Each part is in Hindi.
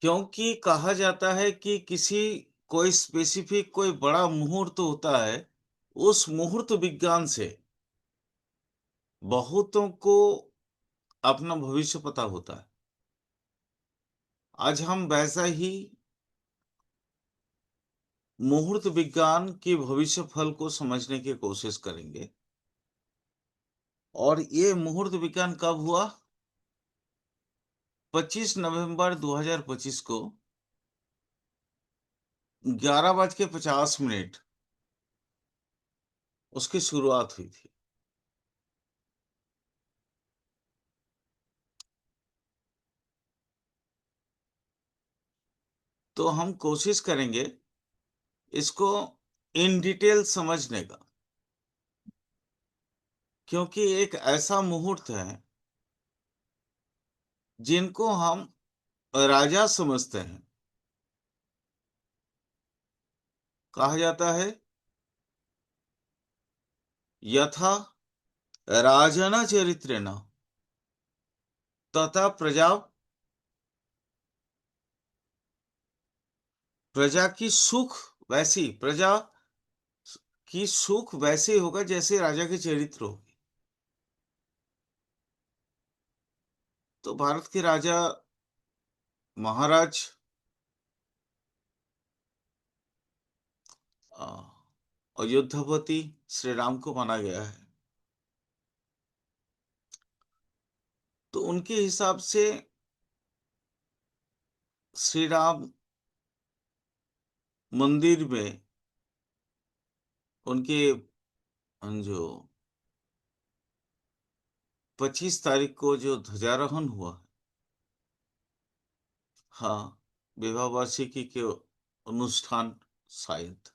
क्योंकि कहा जाता है कि किसी कोई स्पेसिफिक कोई बड़ा मुहूर्त होता है, उस मुहूर्त विज्ञान से बहुतों को अपना भविष्य पता होता है। आज हम वैसा ही मुहूर्त विज्ञान के भविष्य फल को समझने की कोशिश करेंगे। और ये मुहूर्त विज्ञान कब हुआ? 25 नवंबर 2025 को 11:50 उसकी शुरुआत हुई थी। तो हम कोशिश करेंगे इसको इन डिटेल समझने का, क्योंकि एक ऐसा मुहूर्त है जिनको हम राजा समझते हैं। कहा जाता है यथा राजना चरित्रेण तथा प्रजा की सुख वैसी प्रजा की सुख वैसे होगा जैसे राजा के चरित्र होगी। तो भारत के राजा महाराज अ, अयोध्यापति श्री राम को माना गया है। तो उनके हिसाब से श्री राम मंदिर में उनके जो 25 तारीख को जो ध्वजारोहण हुआ, हाँ, विवाह वार्षिकी के अनुष्ठान शायद।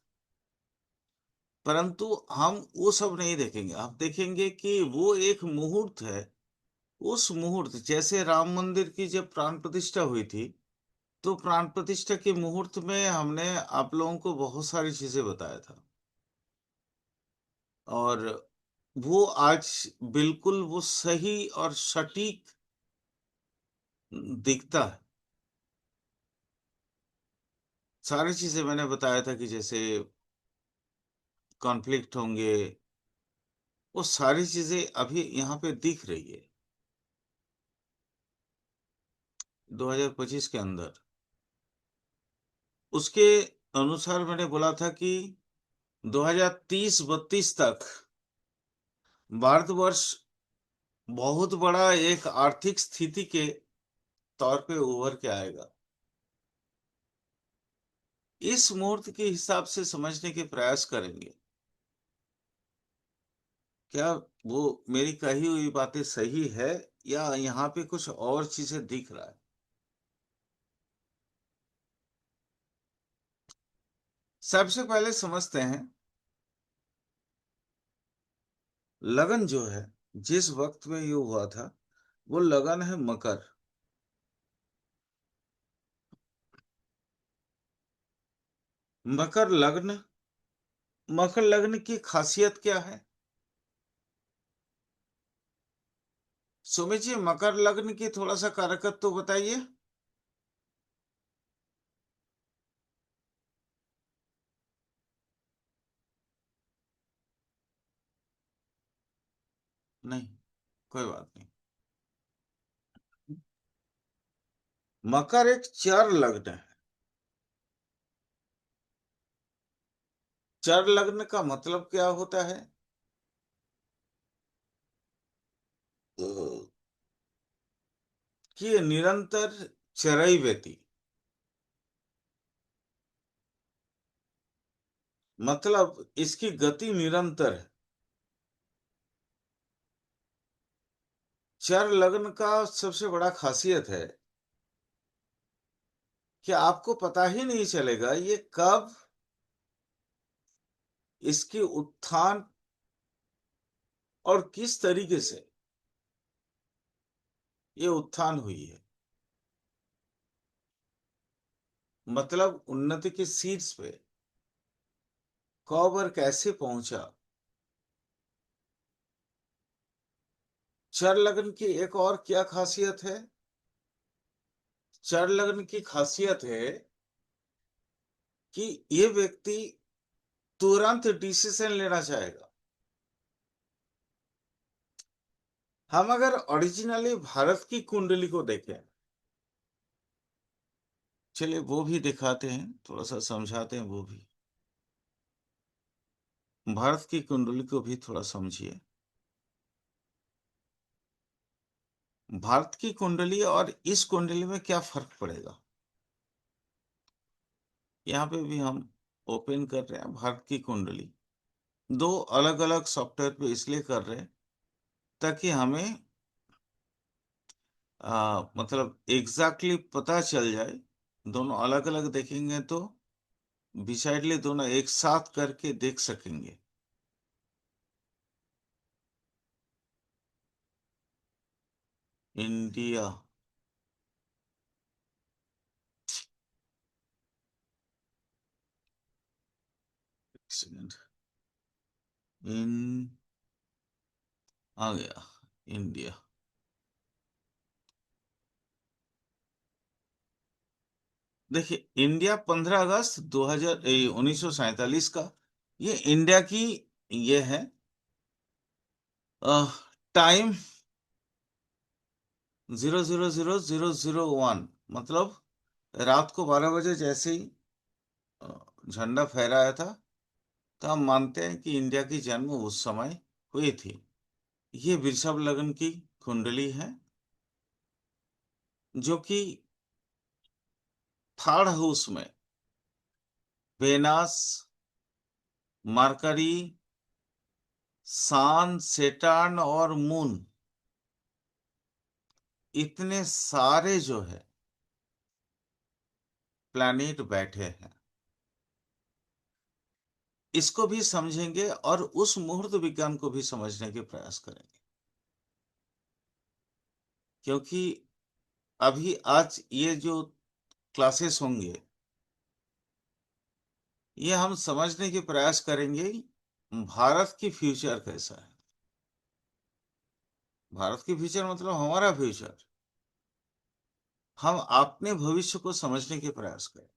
परंतु हम वो सब नहीं देखेंगे, हम देखेंगे कि वो एक मुहूर्त है। उस मुहूर्त जैसे राम मंदिर की जब प्राण प्रतिष्ठा हुई थी, तो प्राण प्रतिष्ठा के मुहूर्त में हमने आप लोगों को बहुत सारी चीजें बताया था। और वो आज बिल्कुल वो सही और सटीक दिखता है। सारी चीजें मैंने बताया था कि जैसे कॉन्फ्लिक्ट होंगे, वो सारी चीजें अभी यहाँ पे दिख रही है 2025 के अंदर। उसके अनुसार मैंने बोला था कि 2030-32 तक भारतवर्ष बहुत बड़ा एक आर्थिक स्थिति के तौर पे उभर के आएगा। इस मुहूर्त के हिसाब से समझने के प्रयास करेंगे। क्या वो मेरी कही हुई बातें सही है, या यहाँ पे कुछ और चीजें दिख रहा है? सबसे पहले समझते हैं लगन जो है, जिस वक्त में ये हुआ था, वो लगन है मकर। मकर लग्न। मकर लग्न की खासियत क्या है? सुमित जी, मकर लग्न की थोड़ा सा कारकत्व तो बताइए। नहीं, कोई बात नहीं। मकर एक चर लग्न है। चर लग्न का मतलब क्या होता है? तो कि ये निरंतर चरई व्यती, मतलब इसकी गति निरंतर है। चर लग्न का सबसे बड़ा खासियत है कि आपको पता ही नहीं चलेगा ये कब इसकी उत्थान और किस तरीके से ये उत्थान हुई है। मतलब उन्नति के शीर्ष पे कब और कैसे पहुंचा। चर लग्न की एक और क्या खासियत है? चर लग्न की खासियत है कि ये व्यक्ति तुरंत डिसीजन लेना चाहेगा। हम अगर ओरिजिनली भारत की कुंडली को देखें, चलिए वो भी दिखाते हैं, थोड़ा सा समझाते हैं वो भी। भारत की कुंडली को भी थोड़ा समझिए। भारत की कुंडली और इस कुंडली में क्या फर्क पड़ेगा, यहाँ पे भी हम ओपन कर रहे हैं भारत की कुंडली। दो अलग अलग सॉफ्टवेयर पे इसलिए कर रहे हैं ताकि हमें मतलब एग्जैक्टली पता चल जाए। दोनों अलग अलग देखेंगे तो बिसाइडली दोनों एक साथ करके देख सकेंगे। इंडिया, एक सेकंड, इन आ गया इंडिया। देखिए इंडिया 15 अगस्त 1947 का, ये इंडिया की ये है टाइम 000001, मतलब रात को 12 बजे जैसे ही झंडा फहराया था, तो हम मानते हैं कि इंडिया की जन्म उस समय हुई थी। ये वृषभ लग्न की कुंडली है जो कि थर्ड हाउस में वेनस, मरकरी, सन, सेटर्न और मून, इतने सारे जो है प्लैनेट बैठे हैं। इसको भी समझेंगे और उस मुहूर्त विज्ञान को भी समझने के प्रयास करेंगे, क्योंकि अभी आज ये जो क्लासेस होंगे, ये हम समझने के प्रयास करेंगे भारत की फ्यूचर कैसा है। भारत की फ्यूचर मतलब हमारा फ्यूचर, हम अपने भविष्य को समझने के प्रयास करें।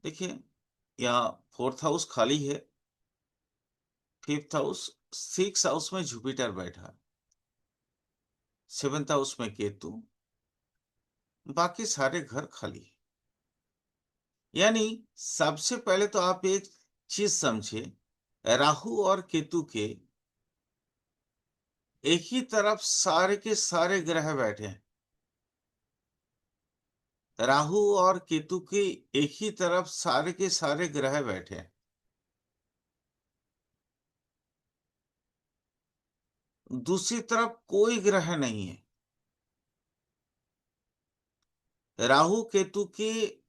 देखिए यहाँ फोर्थ हाउस खाली है, फिफ्थ हाउस, सिक्स हाउस में जुपिटर बैठा है, सेवेंथ हाउस में केतु, बाकी सारे घर खाली है। यानी सबसे पहले तो आप एक चीज समझिए, राहु और केतु के एक ही तरफ सारे के सारे ग्रह बैठे हैं। राहु और केतु के एक ही तरफ सारे के सारे ग्रह बैठे हैं। दूसरी तरफ कोई ग्रह नहीं है। राहु केतु के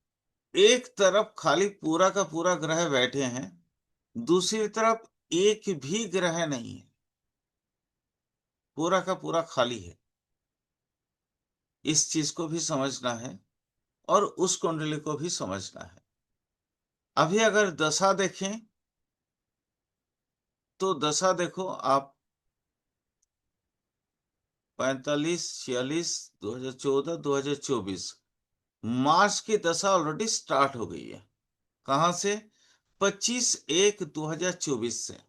एक तरफ खाली पूरा का पूरा ग्रह बैठे हैं, दूसरी तरफ एक भी ग्रह नहीं है, पूरा का पूरा खाली है। इस चीज को भी समझना है और उस कुंडली को भी समझना है। अभी अगर दशा देखें तो दशा देखो आप, 45, 46, 2014, 2024, मार्च की दशा ऑलरेडी स्टार्ट हो गई है। कहां से? 25/1/2024 से।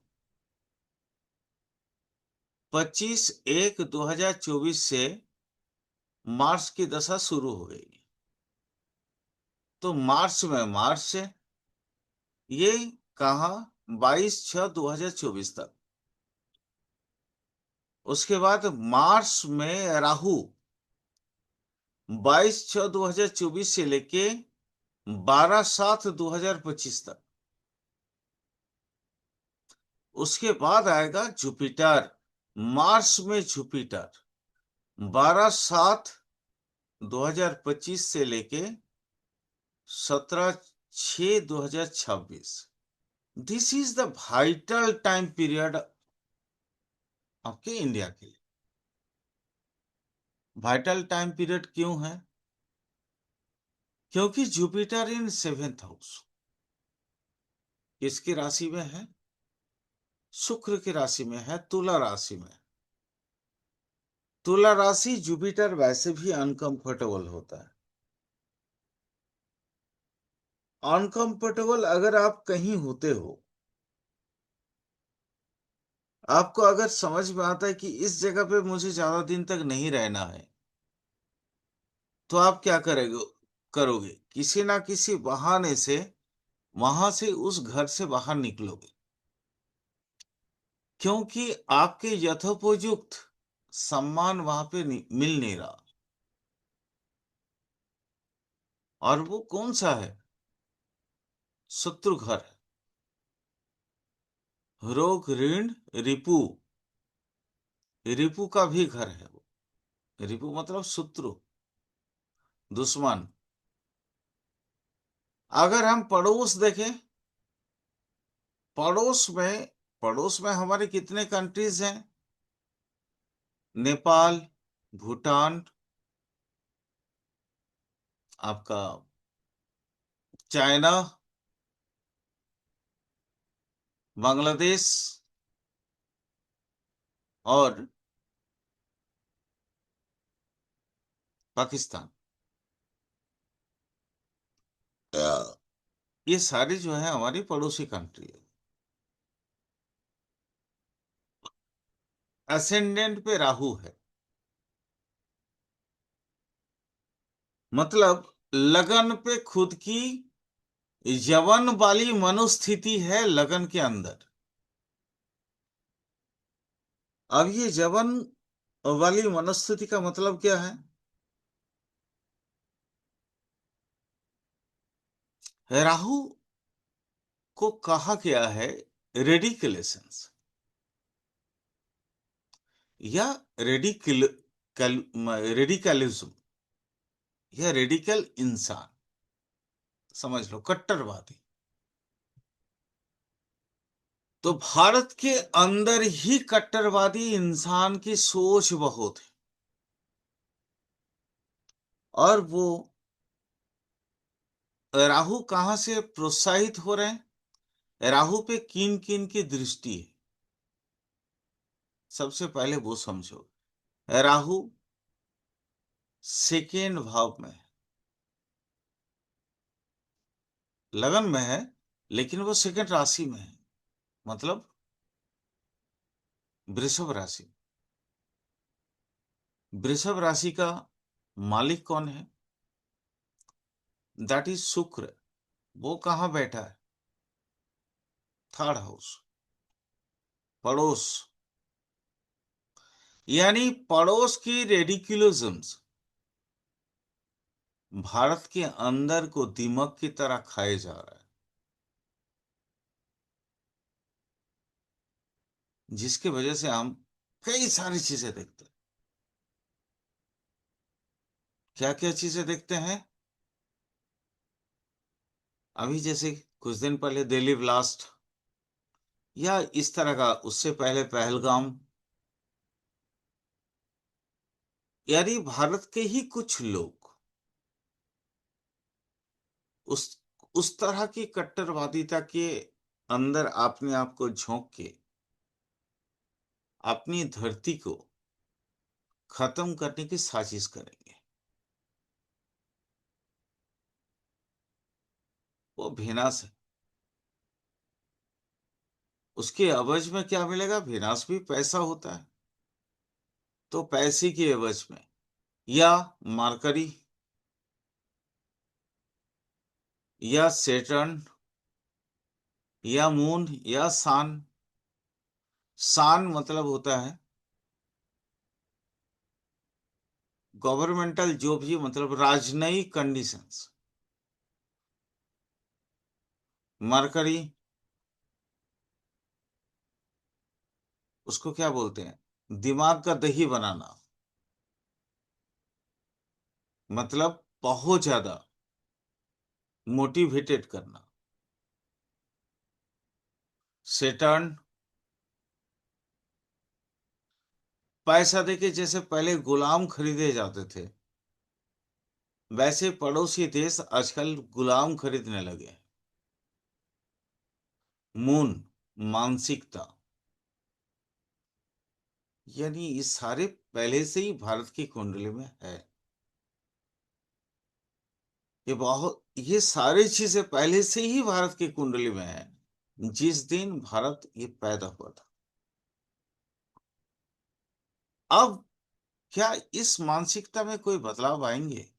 25/1/2024 से मार्च की दशा शुरू हो गई। तो मार्च में मार्च से ये कहा 22/6/2024 तक। उसके बाद मार्च में राहु 22/6/2024 से लेके 12/7/2025 तक। उसके बाद आएगा जुपिटर, मार्च में जुपिटर 12/7/2025 से लेके 17/6/2026। This is the vital time period आपके इंडिया के लिए। वाइटल टाइम पीरियड क्यों है? क्योंकि जुपिटर इन सेवेंथ हाउस किसकी राशि में है? शुक्र की राशि में है, तुला राशि में। तुला राशि जुपिटर वैसे भी अनकंफर्टेबल होता है। अनकंफर्टेबल अगर आप कहीं होते हो, आपको अगर समझ में आता है कि इस जगह पे मुझे ज्यादा दिन तक नहीं रहना है, तो आप क्या करेंगे, करोगे, किसी ना किसी बहाने से वहां से उस घर से बाहर निकलोगे, क्योंकि आपके यथोपयुक्त सम्मान वहां पे मिल नहीं रहा। और वो कौन सा है? शत्रु घर है। रोग ऋण रिपु, रिपु का भी घर है वो। रिपु मतलब शत्रु, दुश्मन। अगर हम पड़ोस देखें, पड़ोस में, पड़ोस में हमारे कितने कंट्रीज हैं? नेपाल, भूटान, आपका चाइना, बांग्लादेश और पाकिस्तान। ये सारी जो है हमारी पड़ोसी कंट्री है। असेंडेंट पे राहु है, मतलब लगन पे खुद की यवन वाली मनोस्थिति है लगन के अंदर। अब ये यवन वाली मनोस्थिति का मतलब क्या है? राहु को कहा गया है रेडिकुलेशंस या रेडिकल रेडिकलिज्म या रेडिकल इंसान, समझ लो कट्टरवादी। तो भारत के अंदर ही कट्टरवादी इंसान की सोच बहुत है। और वो राहु कहां से प्रोत्साहित हो रहे हैं? राहु पे किन किन की दृष्टि है, सबसे पहले वो समझो। राहु सेकेंड भाव में है, लगन में है, लेकिन वो सेकेंड राशि में है, मतलब वृषभ राशि। वृषभ राशि का मालिक कौन है? दैट इज शुक्र। वो कहाँ बैठा है? थर्ड हाउस, पड़ोस। यानी पड़ोस की रेडिकुलिज्म्स भारत के अंदर को दीमक की तरह खाए जा रहा है, जिसकी वजह से हम कई सारी चीजें देखते हैं। क्या क्या चीजें देखते हैं? अभी जैसे कुछ दिन पहले दिल्ली ब्लास्ट, या इस तरह का, उससे पहले पहलगाम। यानी भारत के ही कुछ लोग उस उस तरह की कट्टरवादिता के अंदर अपने आप को झोंक के अपनी धरती को खत्म करने की साजिश करेंगे। वो विनाश है। उसके एवज में क्या मिलेगा? विनाश भी पैसा होता है, तो पैसे के एवज में, या मार्करी, या सेटर्न, या मून, या सान। सान मतलब होता है गवर्नमेंटल जो भी, मतलब राजनयिक कंडीशंस। मरकरी, उसको क्या बोलते हैं? दिमाग का दही बनाना, मतलब बहुत ज्यादा मोटिवेटेड करना। सेटर्न, पैसा देके जैसे पहले गुलाम खरीदे जाते थे, वैसे पड़ोसी देश आजकल गुलाम खरीदने लगे हैं। मून, मानसिकता। यानी ये सारे पहले से ही भारत की कुंडली में है। ये सारी चीजें पहले से ही भारत की कुंडली में है, जिस दिन भारत ये पैदा हुआ था। अब क्या इस मानसिकता में कोई बदलाव आएंगे,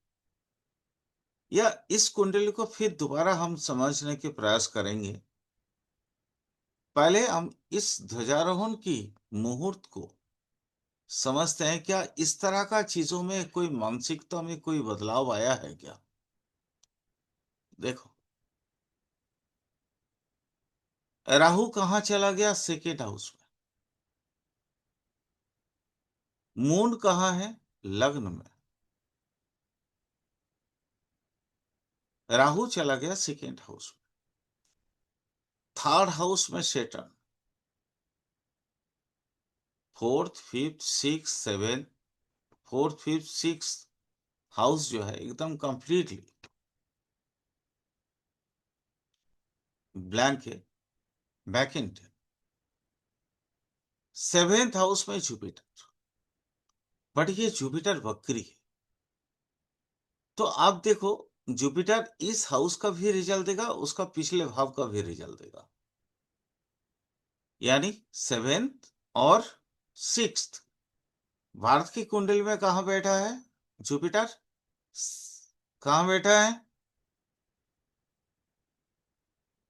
या इस कुंडली को फिर दोबारा हम समझने के प्रयास करेंगे? पहले हम इस ध्वजारोहण की मुहूर्त को समझते हैं। क्या इस तरह का चीजों में कोई मानसिकता में कोई बदलाव आया है क्या? देखो, राहु कहाँ चला गया? सेकेंड हाउस में। मून कहाँ है? लग्न में। राहु चला गया सेकेंड हाउस में। थर्ड हाउस में Saturn. Fourth, fifth, six, seven, fourth, fifth, six house जो है एकदम कंप्लीटली ब्लैंक है, वैकेंट है। सेवेंथ हाउस में जुपिटर, बट ये जुपिटर वक्री है। तो आप देखो, जुपिटर इस हाउस का भी रिजल्ट देगा, उसका पिछले भाव का भी रिजल्ट देगा। यानी सेवेंथ और सिक्स्थ भारत की कुंडली में कहां बैठा है जुपिटर? कहां बैठा है?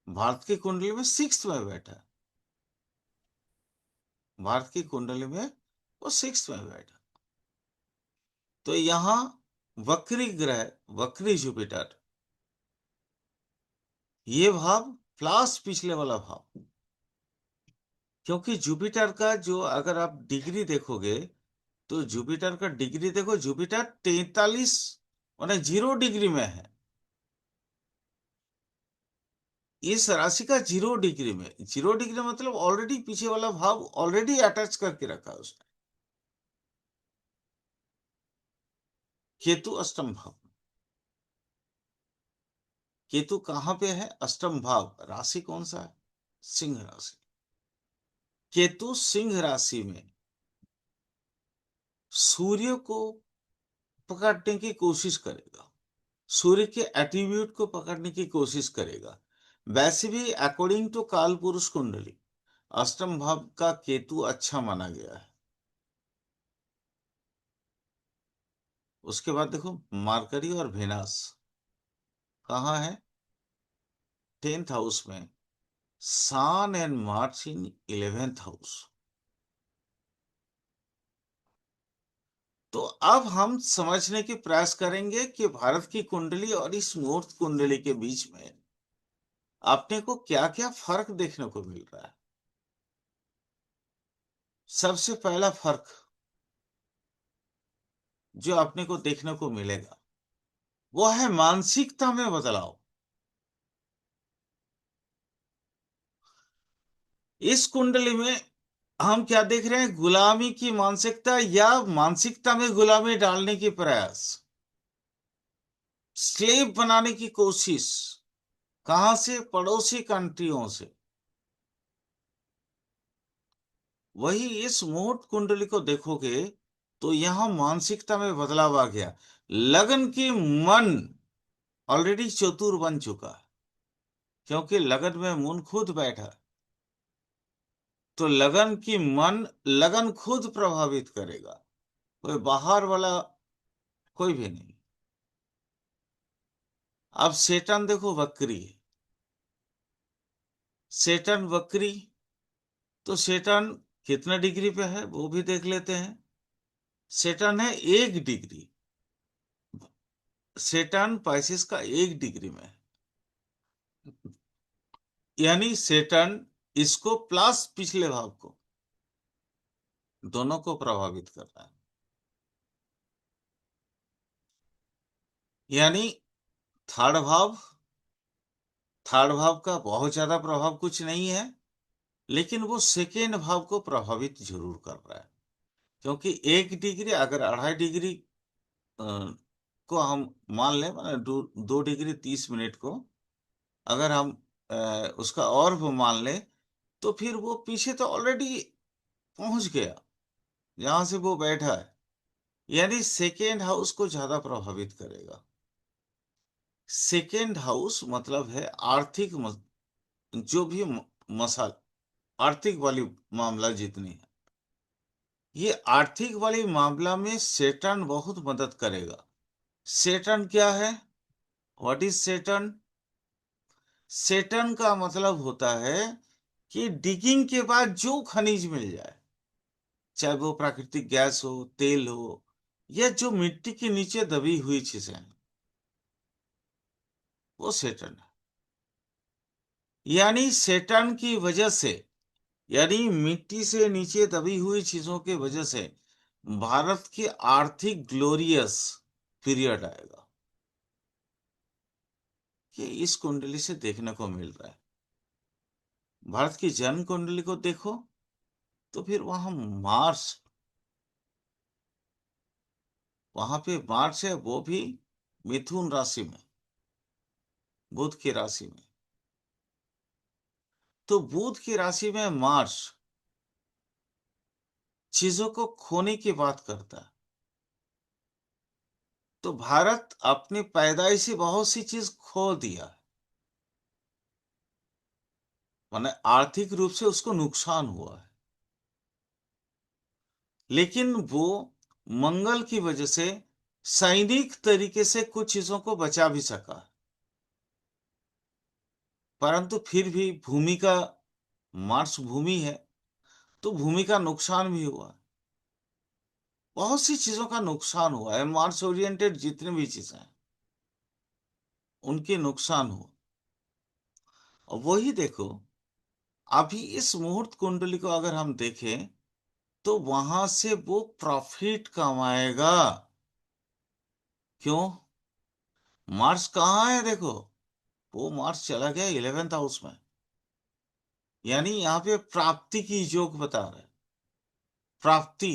भारत की कुंडली में सिक्स्थ में बैठा है। भारत की कुंडली में वो सिक्स्थ में बैठा। तो यहां वक्री ग्रह, वक्री जुपिटर, ये भाव प्लस पिछले वाला भाव। क्योंकि जुपिटर का जो अगर आप डिग्री देखोगे, तो जुपिटर का डिग्री देखो, जुपिटर 43 माने 0 डिग्री में है। इस राशि का 0 डिग्री में, 0 डिग्री मतलब ऑलरेडी पीछे वाला भाव ऑलरेडी अटैच करके रखा है उसने। केतु अष्टम भाव। केतु कहां पे है? अष्टम भाव। राशि कौन सा है? सिंह राशि। केतु सिंह राशि में सूर्य को पकड़ने की कोशिश करेगा, सूर्य के एट्रीब्यूट को पकड़ने की कोशिश करेगा। वैसे भी अकॉर्डिंग टू काल पुरुष कुंडली अष्टम भाव का केतु अच्छा माना गया है। उसके बाद देखो, मार्करी और वेनस कहाँ है? 10th हाउस में। Sun and Mars in 11th house. तो अब हम समझने की प्रयास करेंगे कि भारत की कुंडली और इस मुहूर्त कुंडली के बीच में अपने को क्या क्या फर्क देखने को मिल रहा है। सबसे पहला फर्क जो अपने को देखने को मिलेगा वो है मानसिकता में बदलाव। इस कुंडली में हम क्या देख रहे हैं? गुलामी की मानसिकता, या मानसिकता में गुलामी डालने की प्रयास, स्लेव बनाने की कोशिश। कहां से? पड़ोसी कंट्रियों से। वही इस मुहूर्त कुंडली को देखोगे तो यहां मानसिकता में बदलाव आ गया। लगन की मन ऑलरेडी चतुर बन चुका है, क्योंकि लगन में मून खुद बैठा है। तो लगन की मन, लगन खुद प्रभावित करेगा, कोई बाहर वाला कोई भी नहीं। अब सेटन देखो वक्री है। सेटन वक्री, तो सेटन कितना डिग्री पे है वो भी देख लेते हैं। सेटन है 1 डिग्री। सेटन पाइसिस का 1 डिग्री में है। यानी सेटन इसको प्लस पिछले भाव को, दोनों को प्रभावित कर रहा है। यानी थर्ड भाव, थर्ड भाव का बहुत ज्यादा प्रभाव कुछ नहीं है, लेकिन वो सेकेंड भाव को प्रभावित जरूर कर रहा है। क्योंकि 1 डिग्री अगर 2.5 डिग्री को हम मान लें, मतलब 2 डिग्री 30 मिनट को अगर हम उसका और वो मान लें, तो फिर वो पीछे तो ऑलरेडी पहुंच गया। जहां से वो बैठा है, यानी सेकेंड हाउस को ज्यादा प्रभावित करेगा। सेकेंड हाउस मतलब है आर्थिक जो भी मसाल आर्थिक वाली मामला जितनी है, ये आर्थिक वाली मामला में सेटन बहुत मदद करेगा। सेटन क्या है? व्हाट इज सेटन? सेटन का मतलब होता है कि डिगिंग के बाद जो खनिज मिल जाए, चाहे वो प्राकृतिक गैस हो, तेल हो, या जो मिट्टी के नीचे दबी हुई चीजें हैं, वो सेटन है। यानी सेटन की वजह से, यानी मिट्टी से नीचे दबी हुई चीजों की वजह से भारत की आर्थिक ग्लोरियस पीरियड आएगा। ये इस कुंडली से देखने को मिल रहा है। भारत की जन्म कुंडली को देखो तो फिर मार्स वहां पे मार्स है, वो भी मिथुन राशि में, बुध की राशि में। तो बुध की राशि में मार्स चीजों को खोने की बात करता है। तो भारत अपनी पैदाइशी बहुत सी चीज खो दिया है, माने आर्थिक रूप से उसको नुकसान हुआ है, लेकिन वो मंगल की वजह से सैनिक तरीके से कुछ चीजों को बचा भी सका। परंतु फिर भी भूमि का, मार्स भूमि है, तो भूमि का नुकसान भी हुआ। बहुत सी चीजों का नुकसान हुआ है, मार्स ओरिएंटेड जितनी भी चीजें हैं उनके नुकसान हुआ। और वही देखो, अभी इस मुहूर्त कुंडली को अगर हम देखें तो वहां से वो प्रॉफिट कमाएगा। क्यों? मार्स कहाँ है देखो, वो मार्स चला गया 11th हाउस में। यानी यहाँ पे प्राप्ति की योग बता रहा है। प्राप्ति,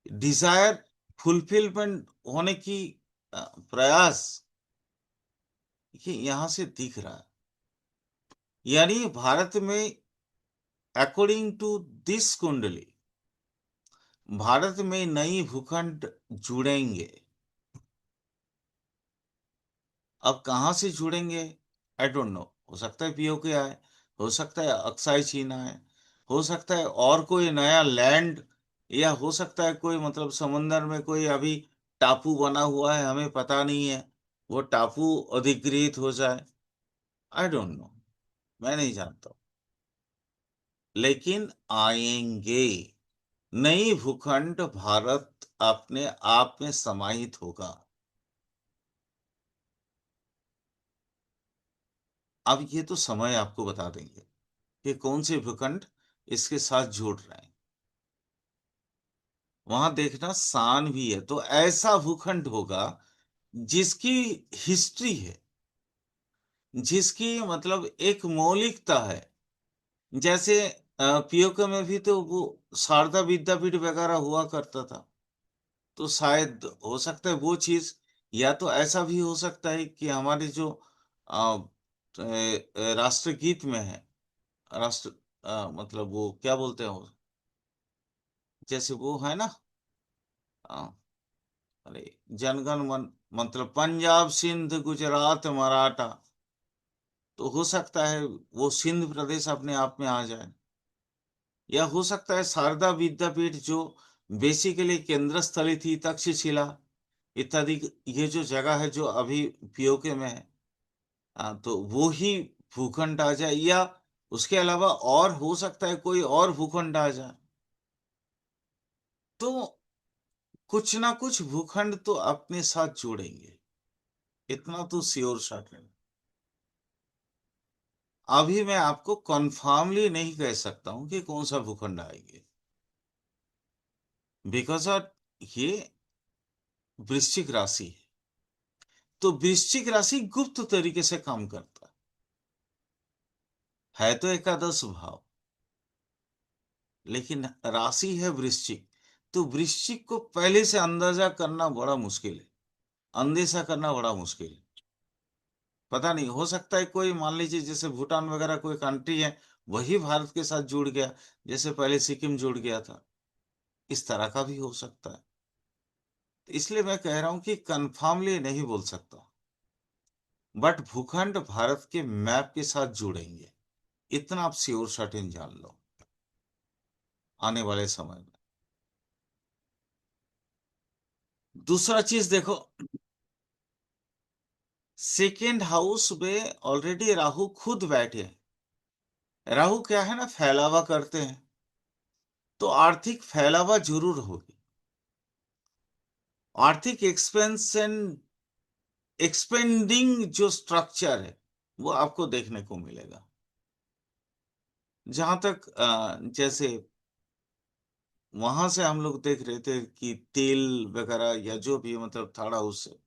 डिजायर, फुलफिलमेंट होने की प्रयास, ये यहां से दिख रहा है। यानी भारत में, अकॉर्डिंग टू दिस कुंडली, भारत में नई भूखंड जुड़ेंगे। अब कहाँ से जुड़ेंगे? I don't know. हो सकता है पीओके आए, हो सकता है अक्साई चीन आए, हो सकता है और कोई नया लैंड, या हो सकता है कोई मतलब समंदर में कोई अभी टापू बना हुआ है, हमें पता नहीं है, वो टापू अधिग्रहित हो जाए। आई डोंट नो, मैं नहीं जानता। लेकिन आएंगे। नई भूखंड भारत अपने आप में समाहित होगा। अब ये तो समय आपको बता देंगे कि कौन से भूखंड इसके साथ जुड़ रहे हैं। वहां देखना सान भी है, तो ऐसा भूखंड होगा जिसकी हिस्ट्री है, जिसकी मतलब एक मौलिकता है। जैसे पीओके में भी तो वो शारदा विद्यापीठ वगैरह हुआ करता था। तो शायद हो सकता है वो चीज, या तो ऐसा भी हो सकता है कि हमारे जो राष्ट्रगीत में है, राष्ट्र मतलब वो क्या बोलते हैं जैसे वो है ना, अ, अरे जनगण मन, मतलब पंजाब सिंध गुजरात मराठा, तो हो सकता है वो सिंध प्रदेश अपने आप में आ जाए। या हो सकता है शारदा विद्यापीठ जो बेसिकली केंद्र स्थली थी, तक्षशिला इत्यादि, ये जो जगह है जो अभी पीओके में है, तो वो ही भूखंड आ जाए, या उसके अलावा और हो सकता है कोई और भूखंड आ जाए। तो कुछ ना कुछ भूखंड तो अपने साथ जोड़ेंगे, इतना तो श्योर शॉट है। अभी मैं आपको कन्फर्मली नहीं कह सकता हूं कि कौन सा भूखंड आएंगे, बिकॉज ये वृश्चिक राशि है। तो वृश्चिक राशि गुप्त तरीके से काम करता है तो एकादश भाव, लेकिन राशि है वृश्चिक। तो वृश्चिक को पहले से अंदाजा करना बड़ा मुश्किल है, अंदेशा करना बड़ा मुश्किल है। पता नहीं, हो सकता है कोई मान लीजिए जैसे भूटान वगैरह कोई कंट्री है, वही भारत के साथ जुड़ गया, जैसे पहले सिक्किम जुड़ गया था। इस तरह का भी हो सकता है। इसलिए मैं कह रहा हूं कि कन्फर्मली नहीं बोल सकता, बट भूखंड भारत के मैप के साथ जुड़ेंगे, इतना आप श्योर सर्टेन जान लो आने वाले समय में। दूसरा चीज देखो, सेकेंड हाउस में ऑलरेडी राहु खुद बैठे हैं। राहु क्या है ना, फैलावा करते हैं, तो आर्थिक फैलावा जरूर होगी। आर्थिक एक्सपेंशन, एक्सपेंडिंग जो स्ट्रक्चर है वो आपको देखने को मिलेगा। जहां तक जैसे वहां से हम लोग देख रहे थे कि तेल वगैरह या जो भी मतलब थर्ड हाउस से,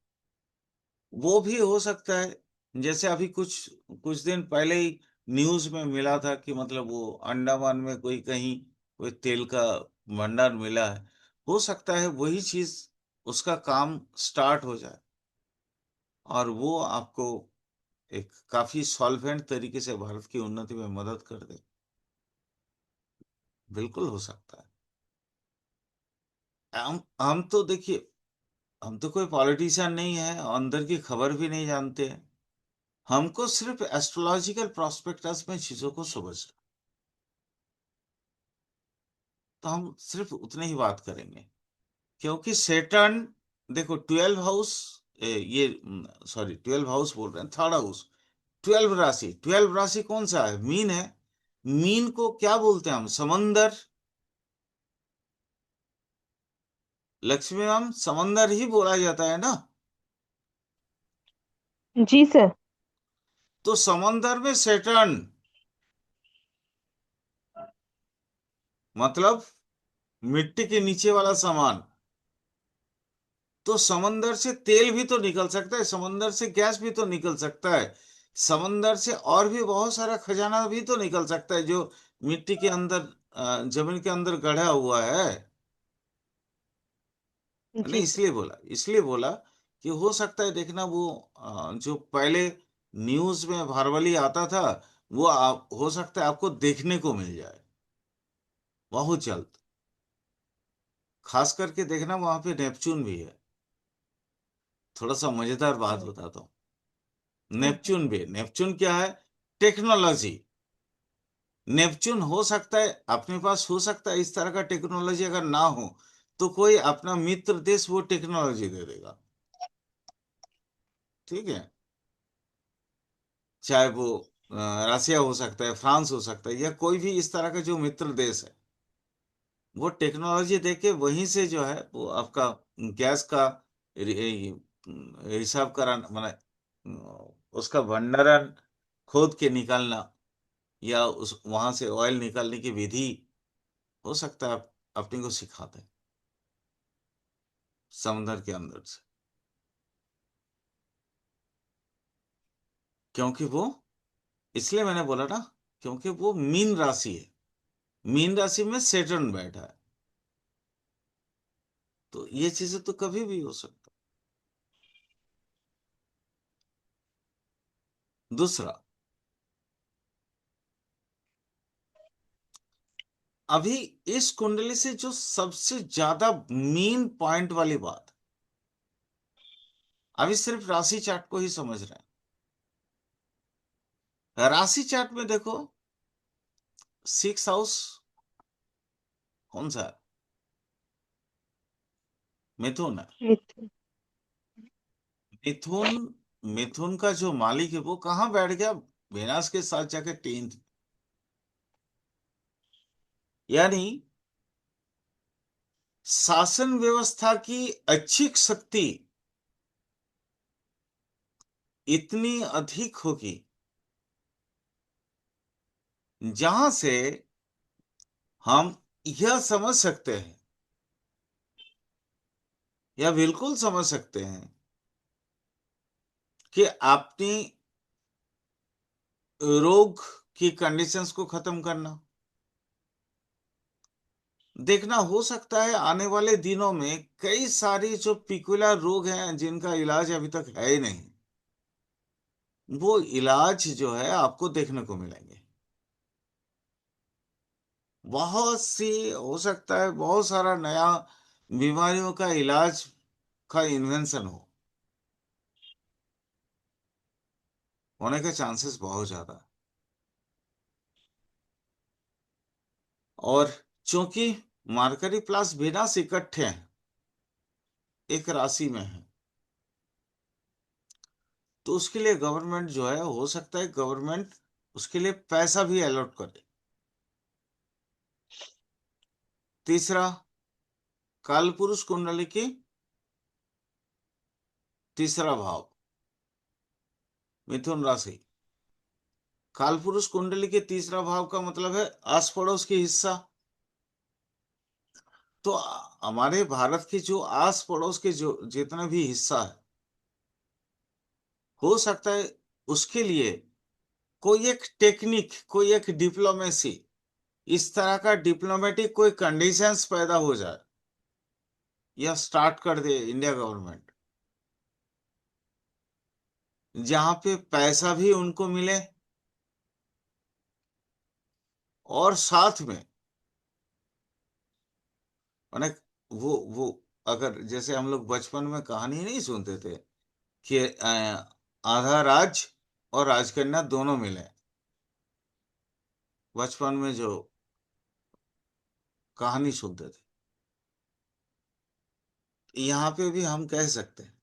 वो भी हो सकता है। जैसे अभी कुछ कुछ दिन पहले ही न्यूज में मिला था कि मतलब वो अंडमान में कोई कहीं कोई तेल का भंडार मिला है। हो सकता है वही चीज, उसका काम स्टार्ट हो जाए और वो आपको एक काफी सॉल्वेंट तरीके से भारत की उन्नति में मदद कर दे। बिल्कुल हो सकता है। हम तो देखिए, हम तो कोई पॉलिटिशियन नहीं है, अंदर की खबर भी नहीं जानते हैं। हमको सिर्फ एस्ट्रोलॉजिकल प्रोस्पेक्टस में चीजों को समझना, तो हम सिर्फ उतने ही बात करेंगे। क्योंकि सेटर्न, देखो 12 हाउस, ये सॉरी 12 हाउस बोल रहे हैं, थर्ड हाउस, 12 राशि, 12 राशि कौन सा है, मीन है। मीन को क्या बोलते हैं हम, समंदर। लक्ष्मी मैम, समंदर ही बोला जाता है ना। जी सर। तो समंदर में सेटर्न, मतलब मिट्टी के नीचे वाला सामान। तो समंदर से तेल भी तो निकल सकता है, समंदर से गैस भी तो निकल सकता है, समंदर से और भी बहुत सारा खजाना भी तो निकल सकता है जो मिट्टी के अंदर, जमीन के अंदर गढ़ा हुआ है। नहीं, जी सर। इसलिए बोला कि हो सकता है, देखना वो जो पहले न्यूज में भारवली आता था, वो हो सकता है आपको देखने को मिल जाए बहुत जल्द। खास करके देखना वहां पे नेपच्यून भी है। थोड़ा सा मजेदार बात हम्म, बताता हूँ। हम्म। नेपच्यून भी, नेपच्यून क्या है, टेक्नोलॉजी। नेपच्यून हो सकता है अपने पास, हो सकता है इस तरह का टेक्नोलॉजी अगर ना हो तो कोई अपना मित्र देश वो टेक्नोलॉजी दे देगा। ठीक है, चाहे वो रसिया हो सकता है, फ्रांस हो सकता है, या कोई भी इस तरह का जो मित्र देश है, वो टेक्नोलॉजी देके वहीं से जो है वो आपका गैस का हिसाब करा, माने उसका भंडारण खोद के निकालना, या उस वहां से ऑयल निकालने की विधि, हो सकता है आप अपने को सिखा दें समंदर के अंदर से। क्योंकि वो, इसलिए मैंने बोला ना, क्योंकि वो मीन राशि है, मीन राशि में सेटर्न बैठा है, तो ये चीजें तो कभी भी हो सकता। दूसरा, अभी इस कुंडली से जो सबसे ज्यादा मेन पॉइंट वाली बात, अभी सिर्फ राशि चार्ट को ही समझ रहे हैं। राशि चार्ट में देखो, 6 हाउस कौन सा है, मिथुन है। मिथुन। मिथुन, मिथुन का जो मालिक है वो कहाँ बैठ गया, वेनस के साथ जाके 10th। यानी शासन व्यवस्था की अच्छी शक्ति इतनी अधिक होगी, जहां से हम यह समझ सकते हैं, या बिल्कुल समझ सकते हैं, कि अपनी रोग की कंडीशंस को खत्म करना। देखना, हो सकता है आने वाले दिनों में कई सारी जो पिकुलर रोग हैं जिनका इलाज अभी तक है ही नहीं, वो इलाज जो है आपको देखने को मिलेंगे। बहुत सी, हो सकता है बहुत सारा नया बीमारियों का इलाज का इन्वेंशन होने के चांसेस बहुत ज्यादा है। और चूंकि मार्करी प्लस वीनस इकट्ठे हैं, एक राशि में है, तो उसके लिए गवर्नमेंट जो है, हो सकता है गवर्नमेंट उसके लिए पैसा भी अलॉट करे। तीसरा, कालपुरुष कुंडली की तीसरा भाव, मिथुन राशि। कालपुरुष कुंडली के तीसरा भाव का मतलब है आस पड़ोस की हिस्सा। तो हमारे भारत की जो आस पड़ोस के जो जितना भी हिस्सा है, हो सकता है उसके लिए कोई एक टेक्निक, कोई एक डिप्लोमेसी, इस तरह का डिप्लोमेटिक कोई कंडीशंस पैदा हो जाए या स्टार्ट कर दे इंडिया गवर्नमेंट, जहां पे पैसा भी उनको मिले और साथ में, माने वो अगर जैसे हम लोग बचपन में कहानी नहीं सुनते थे कि आधा राज और राजकन्या दोनों मिले, बचपन में जो कहानी सुनते थे, यहाँ पे भी हम कह सकते हैं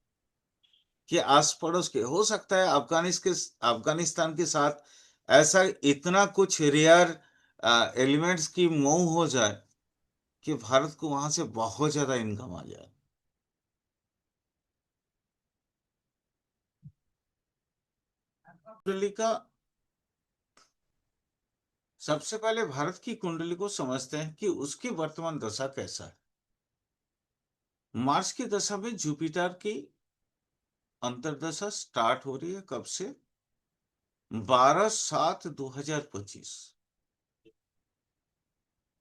कि आस पड़ोस के, हो सकता है अफगानिस्तान के साथ ऐसा इतना कुछ रेयर एलिमेंट्स की मोह हो जाए कि भारत को वहां से बहुत ज्यादा इनकम आ जाए। कुंडली का, सबसे पहले भारत की कुंडली को समझते हैं कि उसकी वर्तमान दशा कैसा है। मार्च की दशा में जुपिटर की अंतर्दशा स्टार्ट हो रही है, कब से? 12/7/2025।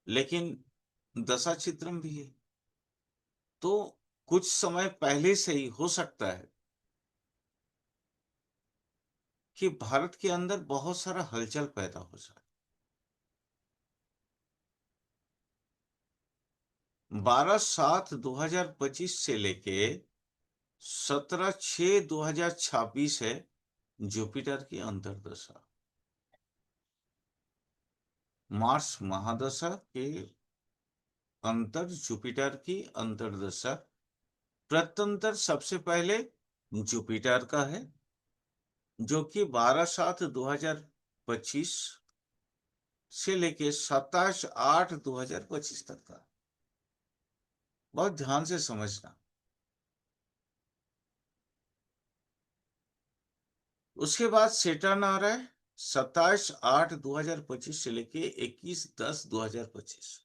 लेकिन दशा चित्रम भी है, तो कुछ समय पहले से ही हो सकता है कि भारत के अंदर बहुत सारा हलचल पैदा हो जाए। 12/7/2025 से लेके 17/6/2026 है जुपिटर की अंतर्दशा। मार्स महादशा के अंतर जुपिटर की अंतर्दशा, प्रत्यंतर सबसे पहले जुपिटर का है, जो कि 12/7/2025 से लेके 27/8/2025 तक का। बहुत ध्यान से समझना। उसके बाद सेटर्न आ रहा है 27/8/2025 से लेके 21/10/2025।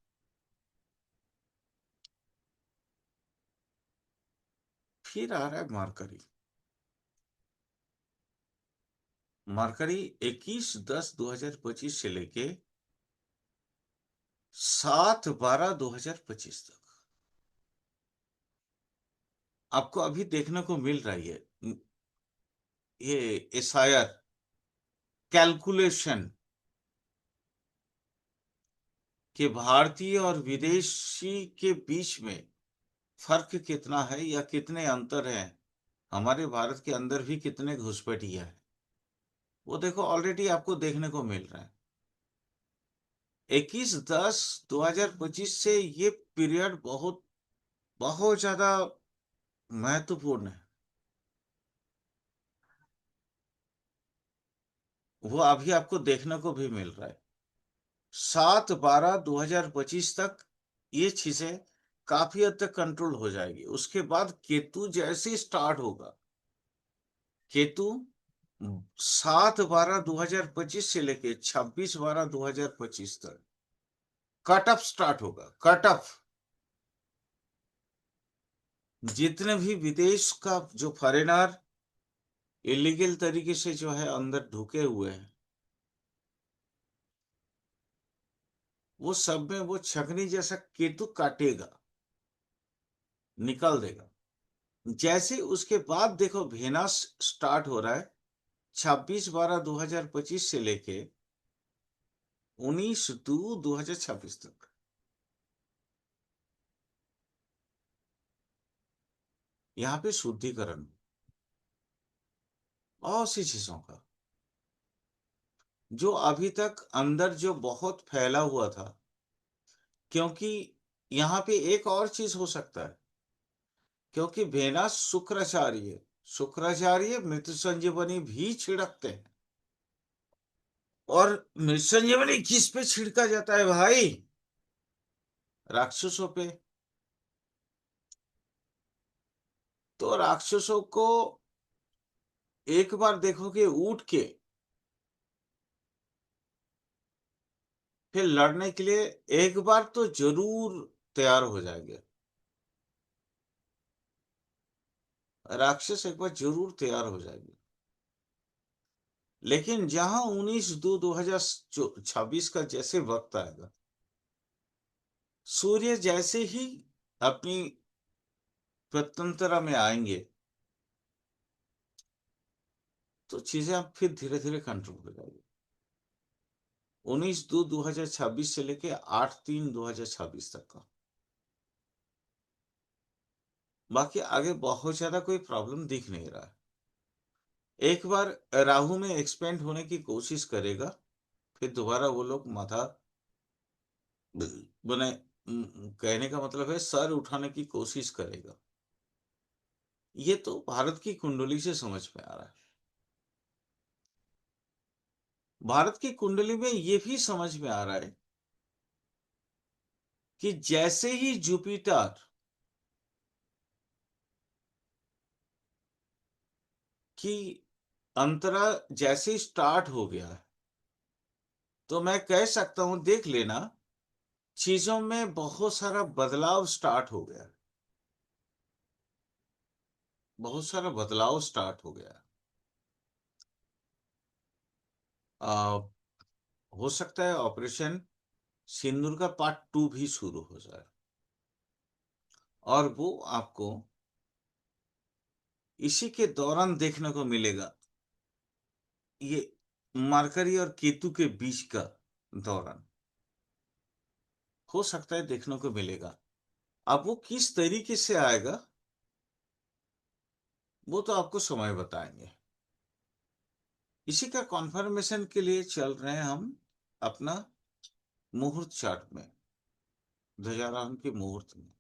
फिर आ रहा है मरकरी। मरकरी 21/10/2025 से लेके 7/12/2025 तक आपको अभी देखने को मिल रही है। ये एसआईआर कैलकुलेशन कि भारतीय और विदेशी के बीच में फर्क कितना है या कितने अंतर हैं, हमारे भारत के अंदर भी कितने घुसपैठिया है, वो देखो ऑलरेडी आपको देखने को मिल रहा है। 21/10/2025 से ये पीरियड बहुत बहुत ज्यादा महत्वपूर्ण है। वो अभी आपको देखने को भी मिल रहा है। 7/12/2025 तक ये चीजें काफी हद तक कंट्रोल हो जाएगी। उसके बाद केतु जैसे स्टार्ट होगा, केतु 7/12/2025 से लेके 26/12/2025 तक कट ऑफ स्टार्ट होगा। कट ऑफ, जितने भी विदेश का जो फॉरेनर इलीगल तरीके से जो है अंदर ढुके हुए हैं, वो सब में वो छकनी जैसा केतु काटेगा, निकाल देगा। जैसे उसके बाद देखो वेनस स्टार्ट हो रहा है 26/12/2025 से लेके 19/2/2026 तक। यहाँ पे शुद्धिकरण बहुत सी चीजों का, जो अभी तक अंदर जो बहुत फैला हुआ था, क्योंकि यहाँ पे एक और चीज हो सकता है, क्योंकि भेना शुक्राचार्य मृत्यु संजीवनी भी छिड़कते हैं। और मृत्यु संजीवनी किस पे छिड़का जाता है भाई? राक्षसों पे। तो राक्षसों को एक बार देखोगे उठ के, फिर लड़ने के लिए एक बार तो जरूर तैयार हो जाएंगे। राक्षस एक बार जरूर तैयार हो जाएंगे। लेकिन जहां 19/2/2026 का जैसे वक्त आएगा, सूर्य जैसे ही अपनी प्रत्यंतरा में आएंगे, तो चीजें अब फिर धीरे धीरे कंट्रोल हो जाएगी। 19/2/2026 से लेके 8/3/2026 तक का। बाकी आगे बहुत ज्यादा कोई प्रॉब्लम दिख नहीं रहा है। एक बार राहु में एक्सपेंड होने की कोशिश करेगा, फिर दोबारा वो लोग माथा बने, कहने का मतलब है सर उठाने की कोशिश करेगा। ये तो भारत की कुंडली से समझ में आ रहा है। भारत की कुंडली में ये भी समझ में आ रहा है कि जैसे ही जुपिटर की अंतरा जैसे स्टार्ट हो गया है, तो मैं कह सकता हूं, देख लेना, चीजों में बहुत सारा बदलाव स्टार्ट हो गया। बहुत सारा बदलाव स्टार्ट हो गया। आ, हो सकता है ऑपरेशन सिंदूर का पार्ट 2 भी शुरू हो जाए, और वो आपको इसी के दौरान देखने को मिलेगा। ये मरकरी और केतु के बीच का दौरान हो सकता है देखने को मिलेगा। अब वो किस तरीके से आएगा, वो तो आपको समय बताएंगे। इसी का कॉन्फर्मेशन के लिए चल रहे हैं हम अपना मुहूर्त चार्ट में, ध्वजारोहण के मुहूर्त में।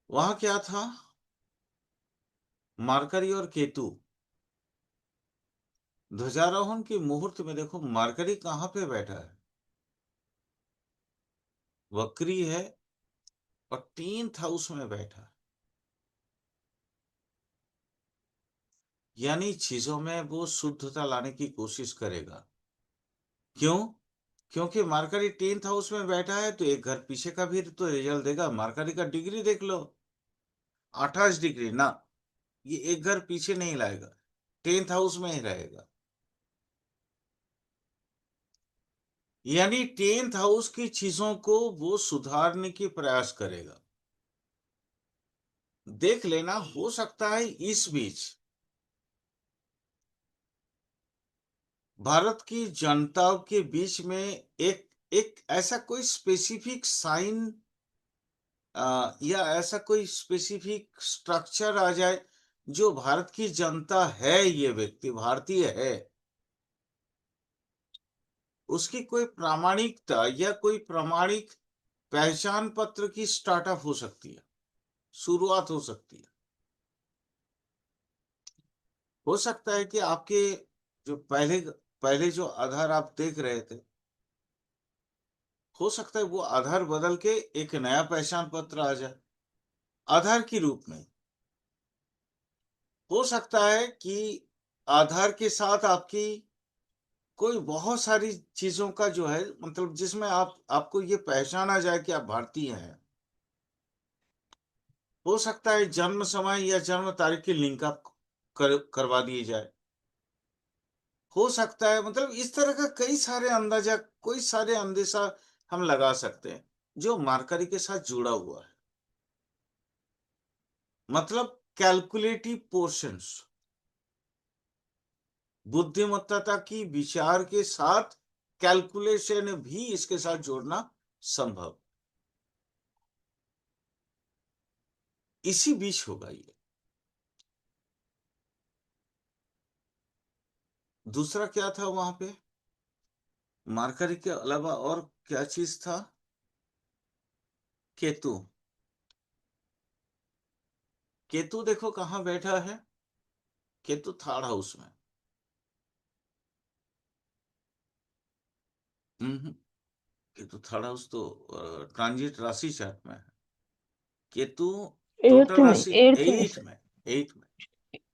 वहां क्या था? मरकरी और केतु। ध्वजारोहण के मुहूर्त में देखो मरकरी कहाँ पे बैठा है, वक्री है, और 10th हाउस में बैठा है। यानी चीजों में वो शुद्धता लाने की कोशिश करेगा। क्यों? क्योंकि मरकरी 10th हाउस में बैठा है, तो एक घर पीछे का भी तो रिजल्ट देगा। मरकरी का डिग्री देख लो, 28 डिग्री ना, ये एक घर पीछे नहीं लाएगा, 10th हाउस में ही रहेगा। यानी 10th हाउस की चीजों को वो सुधारने की प्रयास करेगा। देख लेना, हो सकता है इस बीच भारत की जनता के बीच में एक एक ऐसा कोई स्पेसिफिक साइन या ऐसा कोई स्पेसिफिक स्ट्रक्चर आ जाए, जो भारत की जनता है, ये व्यक्ति भारतीय है, उसकी कोई प्रामाणिकता या कोई प्रामाणिक पहचान पत्र की स्टार्टअप हो सकती है, शुरुआत हो सकती है। हो सकता है कि आपके जो पहले पहले जो आधार आप देख रहे थे, हो सकता है वो आधार बदल के एक नया पहचान पत्र आ जाए आधार के रूप में। हो सकता है कि आधार के साथ आपकी कोई बहुत सारी चीजों का जो है, मतलब जिसमें आपको ये पहचाना जाए कि आप भारतीय हैं। हो सकता है जन्म समय या जन्म तारीख की लिंक आप करवा दिए जाए। हो सकता है, मतलब इस तरह का कई सारे अंदाजा, कोई सारे अंदेशा हम लगा सकते हैं, जो मार्करी के साथ जुड़ा हुआ है। मतलब कैलकुलेटिव पोर्शंस। बुद्धिमत्ता की विचार के साथ कैलकुलेशन भी इसके साथ जोड़ना संभव, इसी बीच होगा ये। दूसरा क्या था वहां पे, मार्करी के अलावा और क्या चीज था? केतु। केतु देखो कहाँ बैठा है, केतु थर्ड हाउस में। हम्म केतु थर्ड हाउस तो ट्रांजिट राशि चार्ट में है। केतु एट्थ टोटल में, राशि एट्थ में एट सर। में, एट में,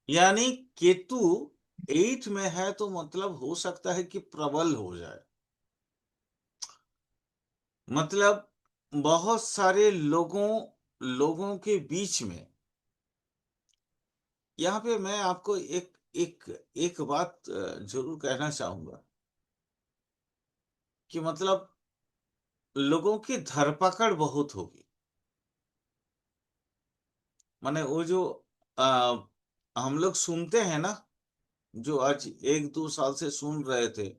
यानी केतु एट में है तो मतलब हो सकता है कि प्रबल हो जाए, मतलब बहुत सारे लोगों लोगों के बीच में। यहाँ पे मैं आपको एक एक एक बात जरूर कहना चाहूंगा कि मतलब लोगों की धरपकड़ बहुत होगी। माने वो जो आ, हम लोग सुनते हैं ना, जो आज 1-2 साल से सुन रहे थे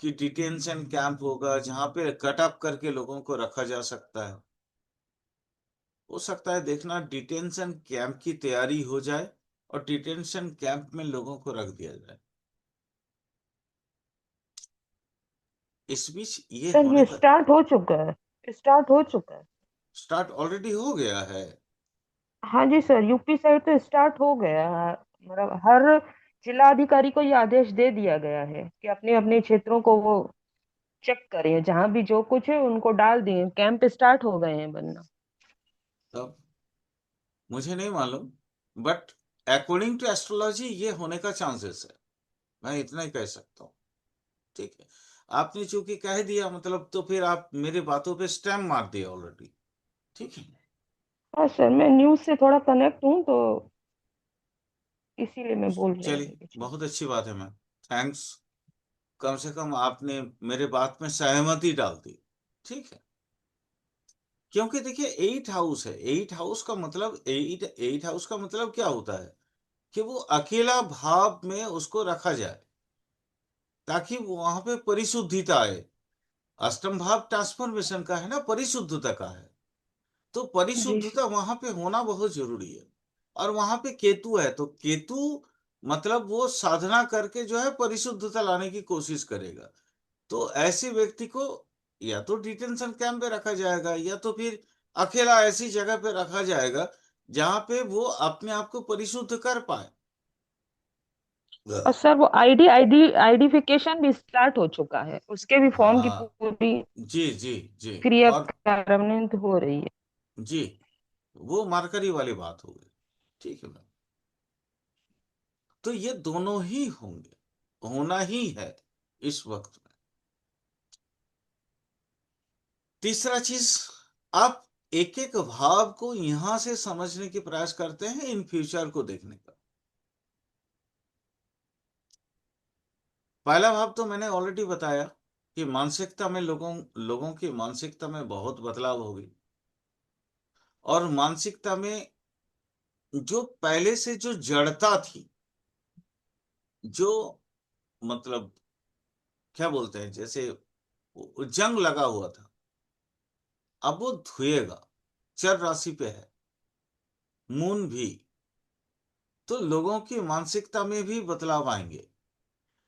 कि डिटेंशन कैंप होगा जहां पे कट अप करके लोगों को रखा जा सकता है। हो सकता है देखना डिटेंशन कैंप की तैयारी हो जाए और डिटेंशन कैंप में लोगों को रख दिया जाए। इस बीच ये सर होने ये का स्टार्ट हो चुका है, स्टार्ट हो चुका है। स्टार्ट ऑलरेडी हो गया है। हाँ जी सर, यूपी साइड तो स्टार्ट हो गया है। मतलब हर जिलाधिकारी को ये आदेश दे दिया गया है कि अपने अपने क्षेत्रों को वो चेक करें, जहां भी जो कुछ है उनको डाल दिए, कैंप स्टार्ट हो गए हैं बनना। तब मुझे नहीं मालूम, बट अकॉर्डिंग टू एस्ट्रोलॉजी ये होने का चांसेस है, मैं इतना ही कह सकता हूँ। ठीक है, आपने चूंकि कह दिया मतलब तो फिर आप मेरे बातों पे स्टैम्प मार दिया ऑलरेडी। ठीक है, हाँ सर, मैं न्यूज से थोड़ा कनेक्ट हूँ तो इसीलिए मैं बोल रही चलिए हूँ कुछ। बहुत अच्छी बात है मैम, थैंक्स। कम से कम आपने मेरे बात में सहमति डाल दी। ठीक है, क्योंकि देखिए एट हाउस है, एट हाउस का मतलब एट एट हाउस का मतलब क्या होता है कि वो अकेला भाव में उसको रखा जाए ताकि वहां पे परिशुद्धिता आए। अष्टम भाव ट्रांसफॉर्मेशन का है ना, परिशुद्धता का है, तो जी परिशुद्धता सर। वहां पे होना बहुत जरूरी है। और वहां पे केतु है तो केतु मतलब वो साधना करके जो है परिशुद्धता लाने की कोशिश करेगा। तो ऐसे व्यक्ति को या तो डिटेंशन कैंप में रखा जाएगा या तो फिर अकेला ऐसी जगह पे रखा जाएगा जहां पे वो अपने आप को परिशुद्ध कर पाए। और सर वो आइडेंटिफिकेशन भी स्टार्ट हो चुका है, उसके भी फॉर्म की हाँ, पूरी जी जी जी। क्रिया और कार्यान्वित हो रही है। जी, वो मार्करी वाली बात हो गई। ठीक है मैम, तो ये दोनों ही होंगे, होना ही है इस वक्त में। तीसरा चीज, आप एक एक भाव को यहां से समझने की प्रयास करते हैं इन फ्यूचर को देखने का। पहला भाव तो मैंने ऑलरेडी बताया कि मानसिकता में लोगों लोगों की मानसिकता में बहुत बदलाव होगी, और मानसिकता में जो पहले से जो जड़ता थी, जो मतलब क्या बोलते हैं जैसे वो जंग लगा हुआ था, अब वो धुएगा। चर राशि पे है मून भी, तो लोगों की मानसिकता में भी बदलाव आएंगे।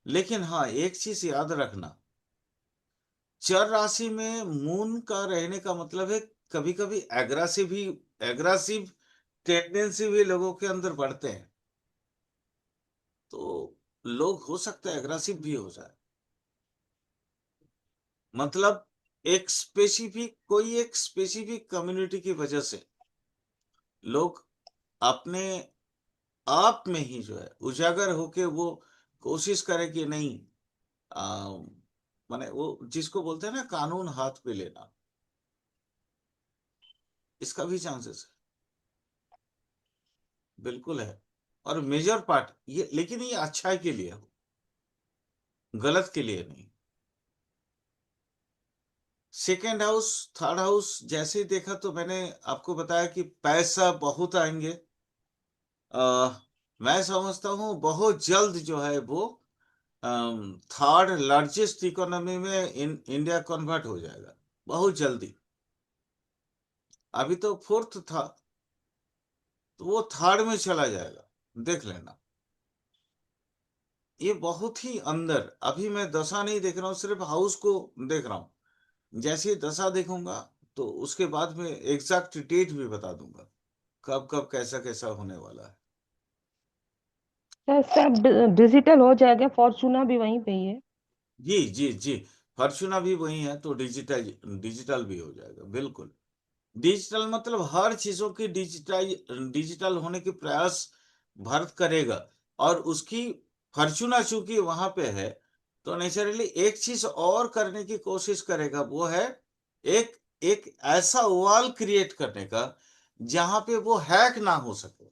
लेकिन हाँ एक चीज याद रखना, चर राशि में मून का रहने का मतलब है कभी कभी एग्रेसिव टेंडेंसी भी लोगों के अंदर बढ़ते हैं, तो लोग हो सकता है एग्रेसिव भी हो जाए। मतलब एक स्पेसिफिक कम्युनिटी की वजह से लोग अपने आप में ही जो है उजागर होके वो कोशिश करे कि नहीं, आ, माने वो जिसको बोलते हैं ना कानून हाथ पे लेना, इसका भी चांसेस है, बिल्कुल है। और मेजर पार्ट ये, लेकिन ये अच्छाई के लिए हो, गलत के लिए नहीं। सेकेंड हाउस, थर्ड हाउस जैसे ही देखा तो मैंने आपको बताया कि पैसा बहुत आएंगे, मैं समझता हूँ बहुत जल्द जो है वो थर्ड लार्जेस्ट इकोनॉमी में इंडिया कन्वर्ट हो जाएगा, बहुत जल्दी। अभी तो फोर्थ था, तो वो थर्ड में चला जाएगा, देख लेना। ये बहुत ही अंदर, अभी मैं दशा नहीं देख रहा हूँ, सिर्फ हाउस को देख रहा हूँ। जैसे ही दशा देखूंगा तो उसके बाद में एग्जैक्ट डेट भी बता दूंगा कब कब कैसा कैसा होने वाला है। सर सब डिजिटल हो जाएगा, फॉर्चूना भी वहीं पे ही है। जी जी जी। फॉर्चूना भी वही है, तो डिजिटल डिजिटल भी हो जाएगा बिल्कुल। डिजिटल मतलब हर चीजों की डिजिटल होने की प्रयास भारत करेगा। और उसकी फॉर्चूना चूंकि वहां पे है, तो नेचुरली एक चीज और करने की कोशिश करेगा, वो है एक एक ऐसा वॉल क्रिएट करने का जहां पे वो हैक ना हो सके।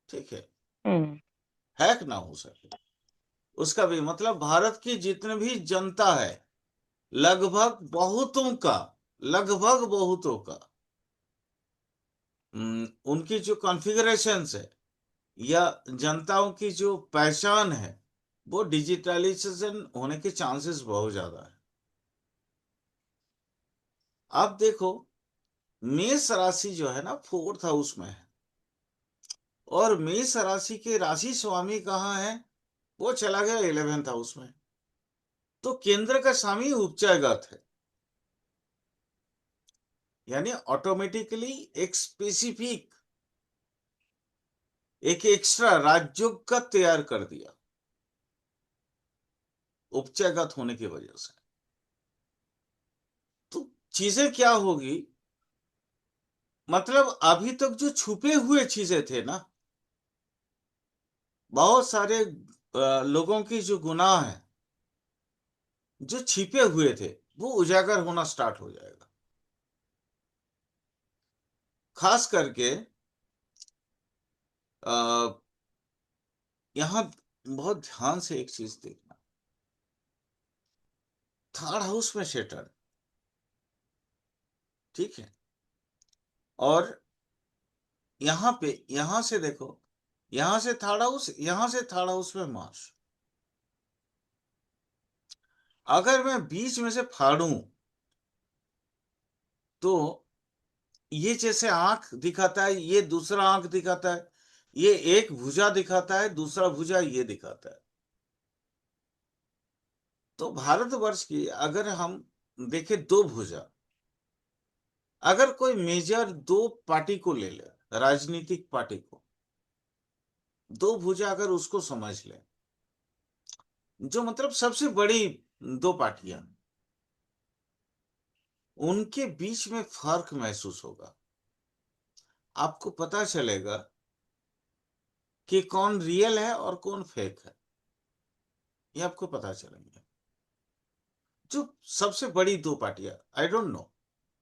ठीक है, हम्म। हैक ना हो सके। उसका भी मतलब भारत की जितनी भी जनता है, लगभग बहुतों का, लगभग बहुतों का उनकी जो कॉन्फ़िगरेशंस है या जनताओं की जो पहचान है, वो डिजिटलाइजेशन होने के चांसेस बहुत ज्यादा है। आप देखो, मेष राशि जो है ना फोर्थ हाउस में है, और मेष राशि के राशि स्वामी कहाँ है? वो चला गया 11th हाउस में। तो केंद्र का स्वामी उपचयगत है, यानी ऑटोमेटिकली एक स्पेसिफिक, एक एक्स्ट्रा राजयोग का तैयार कर दिया उपचयगत होने की वजह से। तो चीजें क्या होगी, मतलब अभी तक जो छुपे हुए चीजें थे ना, बहुत सारे लोगों की जो गुनाह है, जो छिपे हुए थे, वो उजागर होना स्टार्ट हो जाएगा। खास करके आ, यहाँ बहुत ध्यान से एक चीज देखना, थर्ड हाउस में सेटल, ठीक है। और यहाँ पे, यहाँ से देखो, यहाँ से थर्ड हाउस, यहाँ से थर्ड हाउस में मार्स। अगर मैं बीच में से फाड़ूं, तो ये जैसे आंख दिखाता है, ये दूसरा आंख दिखाता है, ये एक भुजा दिखाता है, दूसरा भुजा ये दिखाता है। तो भारतवर्ष की अगर हम देखें दो भुजा, अगर कोई मेजर दो पार्टी को ले ले, राजनीतिक पार्टी को, दो भुजा अगर उसको समझ ले, जो मतलब सबसे बड़ी दो पार्टियां, उनके बीच में फर्क महसूस होगा। आपको पता चलेगा कि कौन रियल है और कौन फेक है, ये आपको पता चलेंगे। जो सबसे बड़ी दो पार्टियां, आई डोंट नो,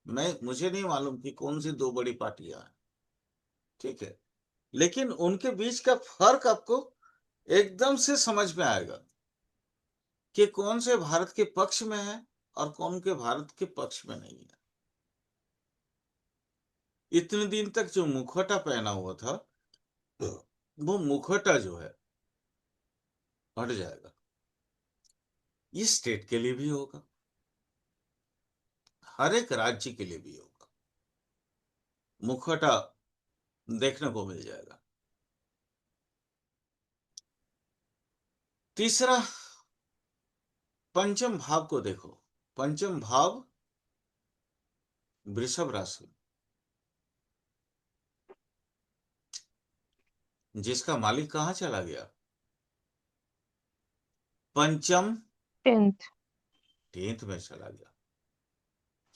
मैं मुझे नहीं मालूम कि कौन सी दो बड़ी पार्टियां हैं, ठीक है। लेकिन उनके बीच का फर्क आपको एकदम से समझ में आएगा कि कौन से भारत के पक्ष में है और कौन के भारत के पक्ष में नहीं है। इतने दिन तक जो मुखौटा पहना हुआ था, वो मुखौटा जो है हट जाएगा। ये स्टेट के लिए भी होगा, हर एक राज्य के लिए भी होगा, मुखौटा देखने को मिल जाएगा। तीसरा, पंचम भाव को देखो। पंचम भाव वृषभ राशि, जिसका मालिक कहाँ चला गया? पंचम 10th। 10th में चला गया।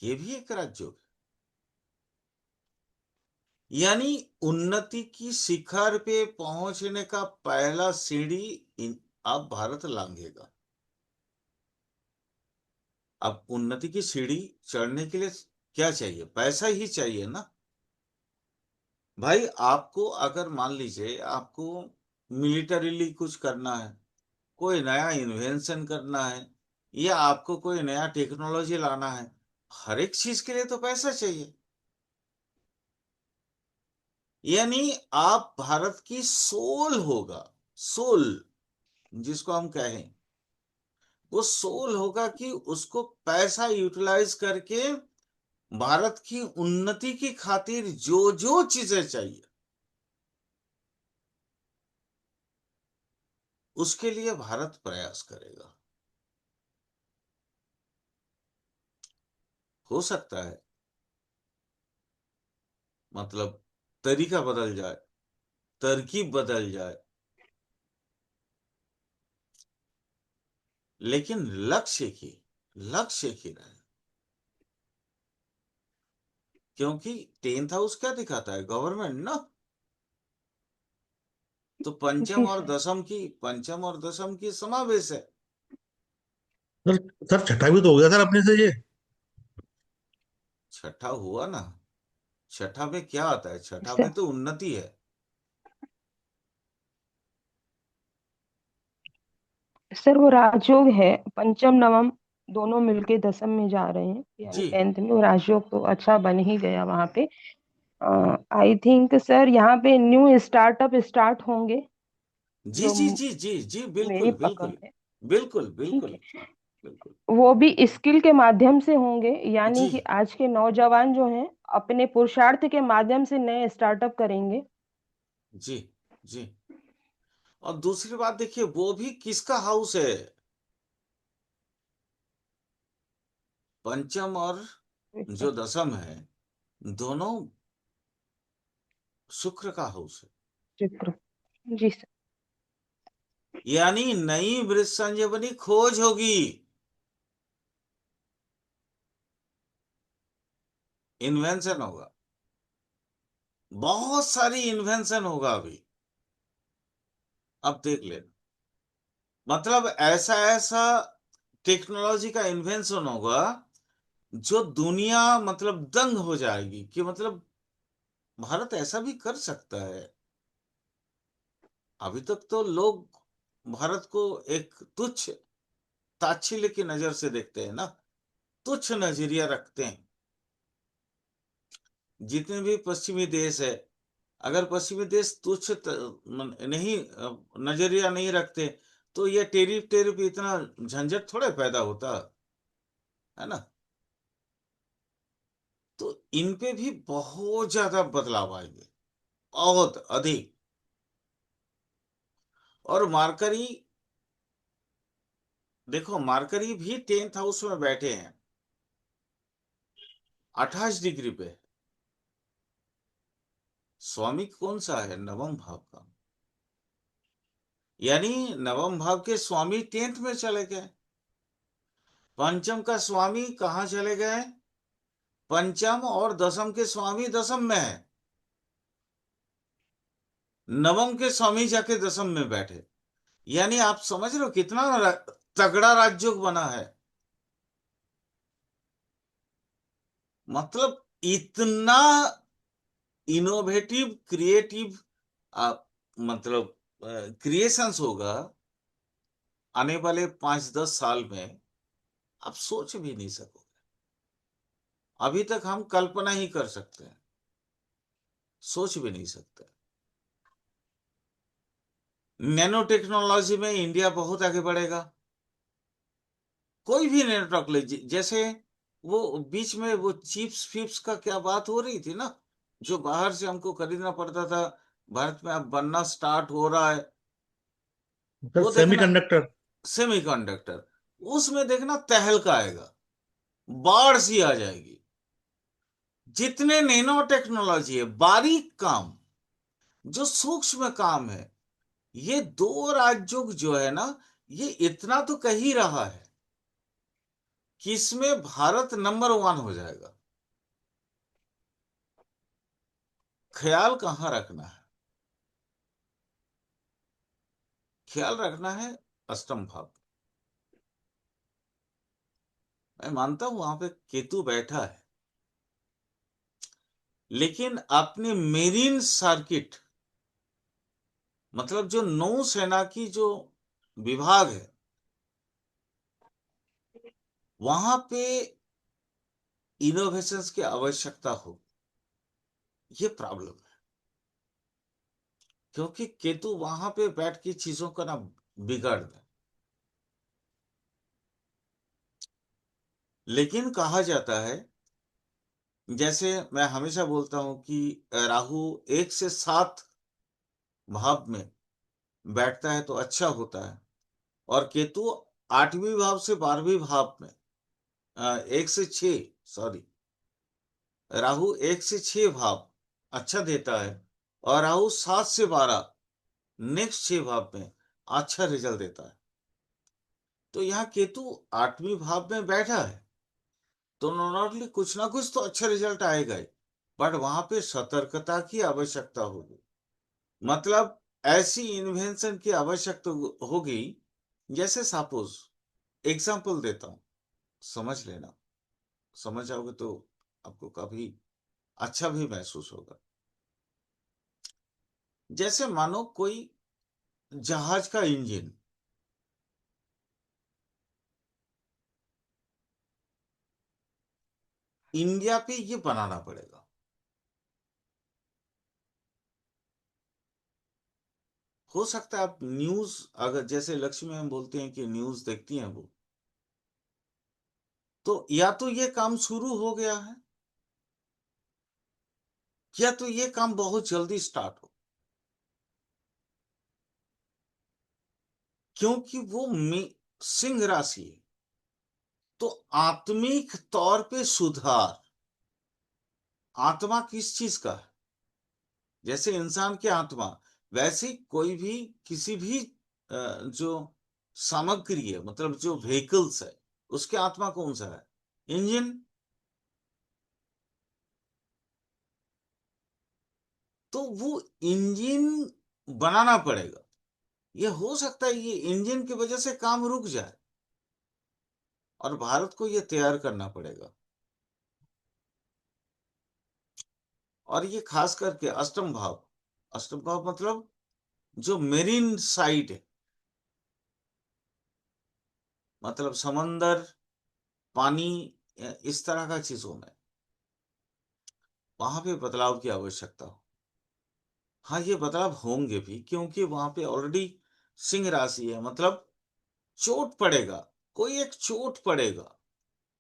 ये भी एक राजयोग है, यानी उन्नति की शिखर पे पहुंचने का पहला सीढ़ी अब भारत लांघेगा। अब उन्नति की सीढ़ी चढ़ने के लिए क्या चाहिए? पैसा ही चाहिए ना भाई। आपको अगर मान लीजिए आपको मिलिटरीली कुछ करना है, कोई नया इन्वेंशन करना है, या आपको कोई नया टेक्नोलॉजी लाना है, हर एक चीज के लिए तो पैसा चाहिए। यानी आप भारत की सोल होगा, सोल जिसको हम कहें, वो सोल होगा कि उसको पैसा यूटिलाइज करके भारत की उन्नति की खातिर जो जो चीजें चाहिए उसके लिए भारत प्रयास करेगा। हो सकता है मतलब तरीका बदल जाए, तरकीब बदल जाए, लेकिन लक्ष्य एक ही रहे। क्योंकि 10th हाउस क्या दिखाता है, गवर्नमेंट ना। तो जी सर। पंचम और दसम की समावेश है। सर, सर छठा भी तो हो गया सर अपने से ये। छठा हुआ ना। छठा में क्या आता है, छठा सर में तो उन्नति है। सर वो राजयोग है, पंचम नवम दोनों मिलके दसम में जा रहे हैं, यानी जी 10th में वो राजयोग तो अच्छा बन ही गया वहां पे। आई थिंक सर यहाँ पे न्यू स्टार्टअप स्टार्ट होंगे, जी जो जी जी जी जी, मेरी बिल्कुल पकड़ बिल्कुल है। बिल्कुल ठीक बिल्कुल है, बिल्कुल। वो भी स्किल के माध्यम से होंगे, यानी जी कि आज के नौजवान जो हैं अपने पुरुषार्थ के माध्यम से नए स्टार्टअप करेंगे। जी जी। और दूसरी बात देखिए, वो भी किसका हाउस है, पंचम और जो दसम है, दोनों शुक्र का हाउस है। शुक्र। जी सर। यानी नई वृक्ष संजीवनी खोज होगी, इन्वेंशन होगा, बहुत सारी इन्वेंशन होगा अभी। अब देख लेना, मतलब ऐसा ऐसा टेक्नोलॉजी का इन्वेंशन होगा जो दुनिया मतलब दंग हो जाएगी कि मतलब भारत ऐसा भी कर सकता है। अभी तक तो लोग भारत को एक तुच्छ ताच्छिल्य की नजर से देखते हैं ना, तुच्छ नजरिया रखते हैं। जितने भी पश्चिमी देश है, अगर पश्चिमी देश तुच्छ नहीं नजरिया नहीं रखते तो ये टेरिफ टेरिफ इतना झंझट थोड़े पैदा होता है ना। तो इन पे भी बहुत ज्यादा बदलाव आएंगे, बहुत अधिक। और मार्करी, देखो मार्करी भी 10th हाउस में बैठे हैं, 28 डिग्री पे। स्वामी कौन सा है, नवम भाव का। यानी नवम भाव के स्वामी 10th में चले गए। पंचम का स्वामी कहाँ चले गए, पंचम और दसम के स्वामी दसम में है। नवम के स्वामी जाके दसम में बैठे। यानी आप समझ रहे हो कितना तगड़ा राजयोग बना है। मतलब इतना इनोवेटिव क्रिएटिव मतलब क्रिएशंस होगा आने वाले 5-10 साल में, आप सोच भी नहीं सकोगे। अभी तक हम कल्पना ही कर सकते हैं, सोच भी नहीं सकते। नैनो टेक्नोलॉजी में इंडिया बहुत आगे बढ़ेगा। कोई भी नेटवर्क ले, जैसे वो बीच में वो चिप्स फिप्स का क्या बात हो रही थी ना, जो बाहर से हमको खरीदना पड़ता था, भारत में अब बनना स्टार्ट हो रहा है। सर वो देखना, सेमीकंडक्टर। सेमीकंडक्टर, उसमें देखना तहलका आएगा, बाढ़ सी आ जाएगी। जितने नैनो टेक्नोलॉजी है, बारीक काम, जो सूक्ष्म काम है, ये दो राज्यों जो है ना, ये इतना तो कह ही रहा है कि इसमें भारत नंबर 1 हो जाएगा। ख्याल कहाँ रखना है, ख्याल रखना है अष्टम भाव। मैं मानता हूं वहां पे केतु बैठा है, लेकिन अपने मेरीन सर्किट, मतलब जो नौसेना की जो विभाग है, वहां पे इनोवेशंस की आवश्यकता हो, ये प्रॉब्लम है। क्योंकि केतु वहां पे बैठ के चीजों का ना बिगाड़ दे। लेकिन कहा जाता है, जैसे मैं हमेशा बोलता हूं कि राहु 1 से 7 भाव में बैठता है तो अच्छा होता है, और केतु 8वीं भाव से 12वीं भाव में 1 से 6, सॉरी, राहु 1 से 6 भाव अच्छा देता है, और राहु 7 से 12 नेक्स्ट 6 भाव में अच्छा रिजल्ट देता है। तो यहाँ केतु 8वीं भाव में बैठा है तो नॉर्मली कुछ ना कुछ तो अच्छा रिजल्ट आएगा ही, बट वहां पे सतर्कता की आवश्यकता होगी। मतलब ऐसी इन्वेंशन की आवश्यकता होगी, जैसे सपोज एग्जांपल देता हूं, समझ लेना, समझ जाओगे तो आपको काफी अच्छा भी महसूस होगा। जैसे मानो कोई जहाज का इंजन, इंडिया पे ये बनाना पड़ेगा। हो सकता है आप न्यूज, अगर जैसे लक्ष्मी मैम बोलते हैं कि न्यूज देखती हैं वो, तो या तो ये काम शुरू हो गया है, या तो ये काम बहुत जल्दी स्टार्ट हो, क्योंकि वो सिंह राशि है। तो आत्मिक तौर पे सुधार, आत्मा किस चीज का है, जैसे इंसान की आत्मा, वैसे ही कोई भी किसी भी जो सामग्री है, मतलब जो व्हीकल्स है, उसके आत्मा कौन सा है? इंजन। तो वो इंजन बनाना पड़ेगा। ये हो सकता है ये इंजन की वजह से काम रुक जाए, और भारत को ये तैयार करना पड़ेगा। और ये खास करके अष्टम भाव, अष्टम भाव मतलब जो मेरीन साइड है, मतलब समंदर, पानी, इस तरह का चीजों में, वहां पे बदलाव की आवश्यकता हो। हाँ, ये बदलाव होंगे भी, क्योंकि वहां पे ऑलरेडी सिंह राशि है, मतलब चोट पड़ेगा, कोई एक चोट पड़ेगा।